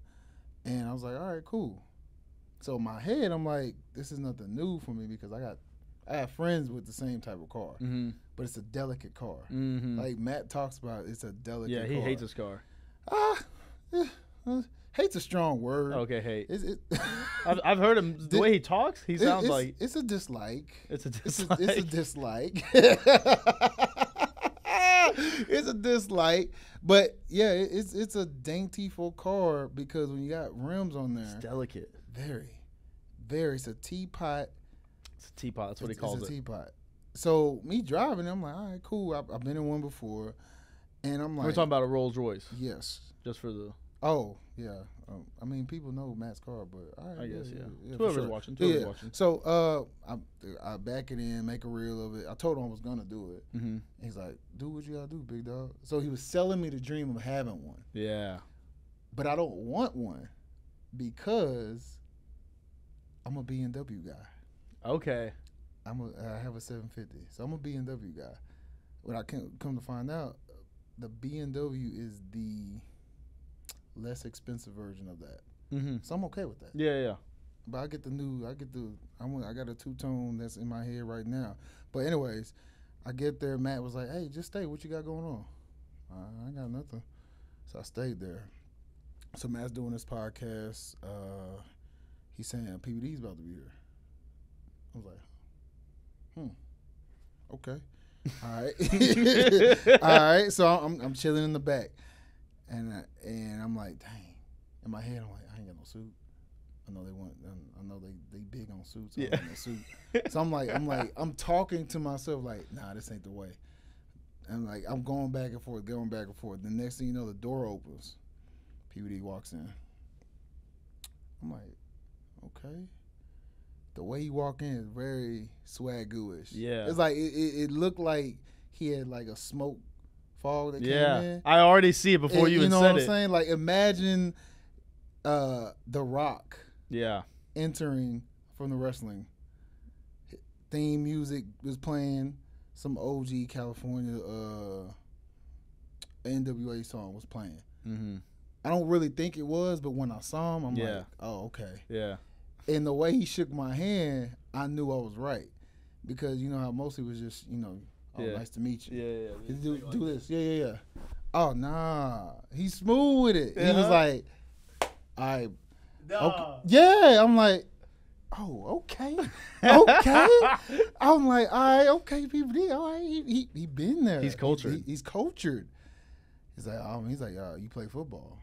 And I was like, all right, cool. So in my head, I'm like, this is nothing new for me because I have friends with the same type of car, but it's a delicate car. Like Matt talks about, it's a delicate car. Yeah, he hates his car. Hate's a strong word. Okay, hate. I've heard him, the way he talks, he sounds like. It's a dislike. It's a dislike. It's a dislike. It's a dislike. But yeah, it's a daintiful car because when you got rims on there. It's delicate. Very. Very. It's a teapot. It's a teapot. That's what he calls it. It's a teapot. So me driving, I'm like, all right, cool. I've been in one before. And I'm like. We're talking about a Rolls Royce. Yes. Just for the. Oh, yeah. I mean, people know Matt's car, but all right. I guess, yeah. Whoever's watching. So I back it in, make a reel of it. I told him I was going to do it. He's like, do what you got to do, big dog. So he was selling me the dream of having one. Yeah. But I don't want one because I'm a BMW guy. Okay. I have a 750. So I'm a BMW guy. What I come to find out, the BMW is the less expensive version of that. So I'm okay with that. Yeah. But I got a two-tone that's in my head right now. But anyways, I get there. Matt was like, hey, just stay. What you got going on? I ain't got nothing. So I stayed there. So Matt's doing this podcast. He's saying PBD's about to be here. I was like, okay. All right. All right. So I'm chilling in the back, and I'm like, dang. In my head, I'm like, I ain't got no suit. I know they want. I know they big on suits. I don't got no suit. So I'm talking to myself like, nah, this ain't the way. And like I'm going back and forth. The next thing you know, the door opens. PBD walks in. I'm like, okay. The way he walked in is very swagoo-ish. Yeah. It's like it looked like he had like a smoke fog that came in. I already see it before you even said it. You know what I'm saying? Like imagine The Rock entering from the wrestling. Theme music was playing. Some OG California NWA song was playing. Mm-hmm. I don't really think it was, but when I saw him, I'm like, oh, okay. Yeah. And the way he shook my hand, I knew I was right. Because you know how mostly was just, nice to meet you. Yeah. Do this. Yeah. Oh, nah. He's smooth with it. He was like, all right. Okay. Yeah. I'm like, oh, okay. Okay. I'm like, all right, okay, people. All right. He been there. He's cultured. He's cultured. He's like, you play football.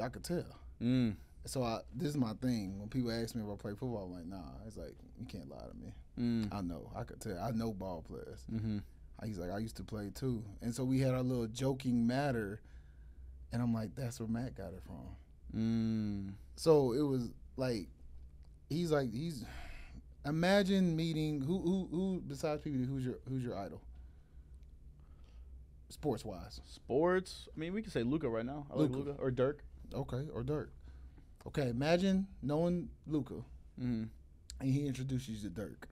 I could tell. Mm. So this is my thing. When people ask me if I play football, I'm like, nah. It's like, you can't lie to me. Mm. I know. I could tell. I know ball players. Mm-hmm. He's like, I used to play too. And so we had our little joking matter. And I'm like, that's where Matt got it from. Mm. So it was like, imagine meeting who besides PBD, who's your idol? Sports wise. Sports. I mean, we can say Luka right now. I like Luka or Dirk. Okay, or Dirk. Okay, imagine knowing Luka, mm-hmm. and he introduces you to Dirk.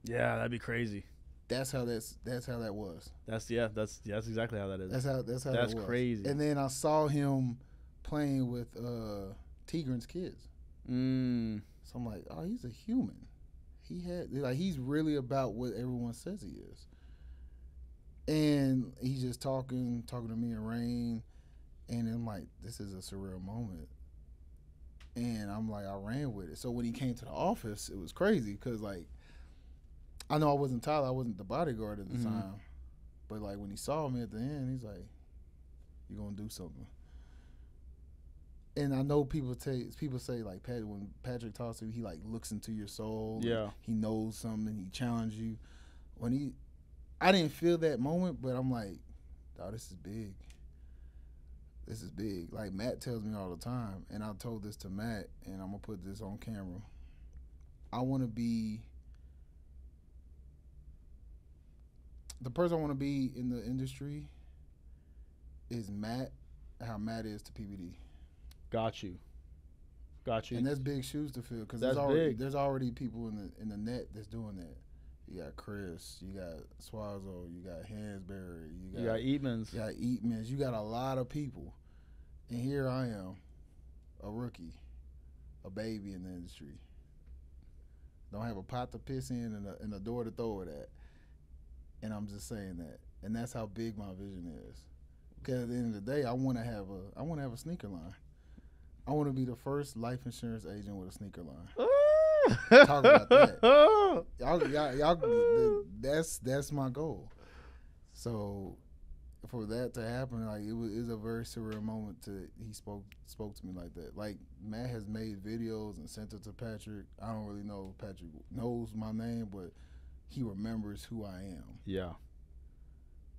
Yeah, that'd be crazy. That's how that was. That's exactly how that is. That's how that was. Crazy. And then I saw him playing with Tigran's kids. Mm. So I'm like, oh, he's a human. He's really about what everyone says he is. And he's just talking to me and Rain, and I'm like, this is a surreal moment. And I'm like, I ran with it. So when he came to the office, it was crazy because, like, I know I wasn't Tyler. I wasn't the bodyguard at the mm-hmm. time. But, like, when he saw me at the end, he's like, you're going to do something. And I know people say, like, when Patrick talks to you, he, like, looks into your soul. Yeah. He knows something. He challenges you. I didn't feel that moment, but I'm like, oh, this is big. This is big. Like, Matt tells me all the time, and I told this to Matt, and I'm going to put this on camera. I want to be – the person I want to be in the industry is Matt, how Matt is to PBD. Got you. And that's big shoes to fill because there's already people in the net that's doing that. You got Chris, you got Swazo, you got Hansberry, you got Eatmans. You got Eatmans. You got a lot of people. And here I am, a rookie, a baby in the industry. Don't have a pot to piss in and a door to throw it at. And I'm just saying that. And that's how big my vision is. Because at the end of the day, I want to have a sneaker line. I want to be the first life insurance agent with a sneaker line. Talk about that. Y'all, that's my goal. So for that to happen, like it was a very surreal moment. He spoke to me like that. Like Matt has made videos and sent it to Patrick. I don't really know if Patrick knows my name, but he remembers who I am. Yeah.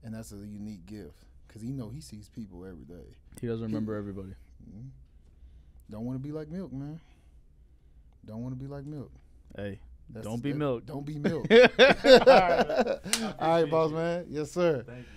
And that's a unique gift because he sees people every day. He doesn't remember everybody. Mm-hmm. Don't want to be like Milk, man. Don't want to be like Milk. Hey, don't be Milk. Don't be Milk. All right, boss man. Yes, sir. Thank you.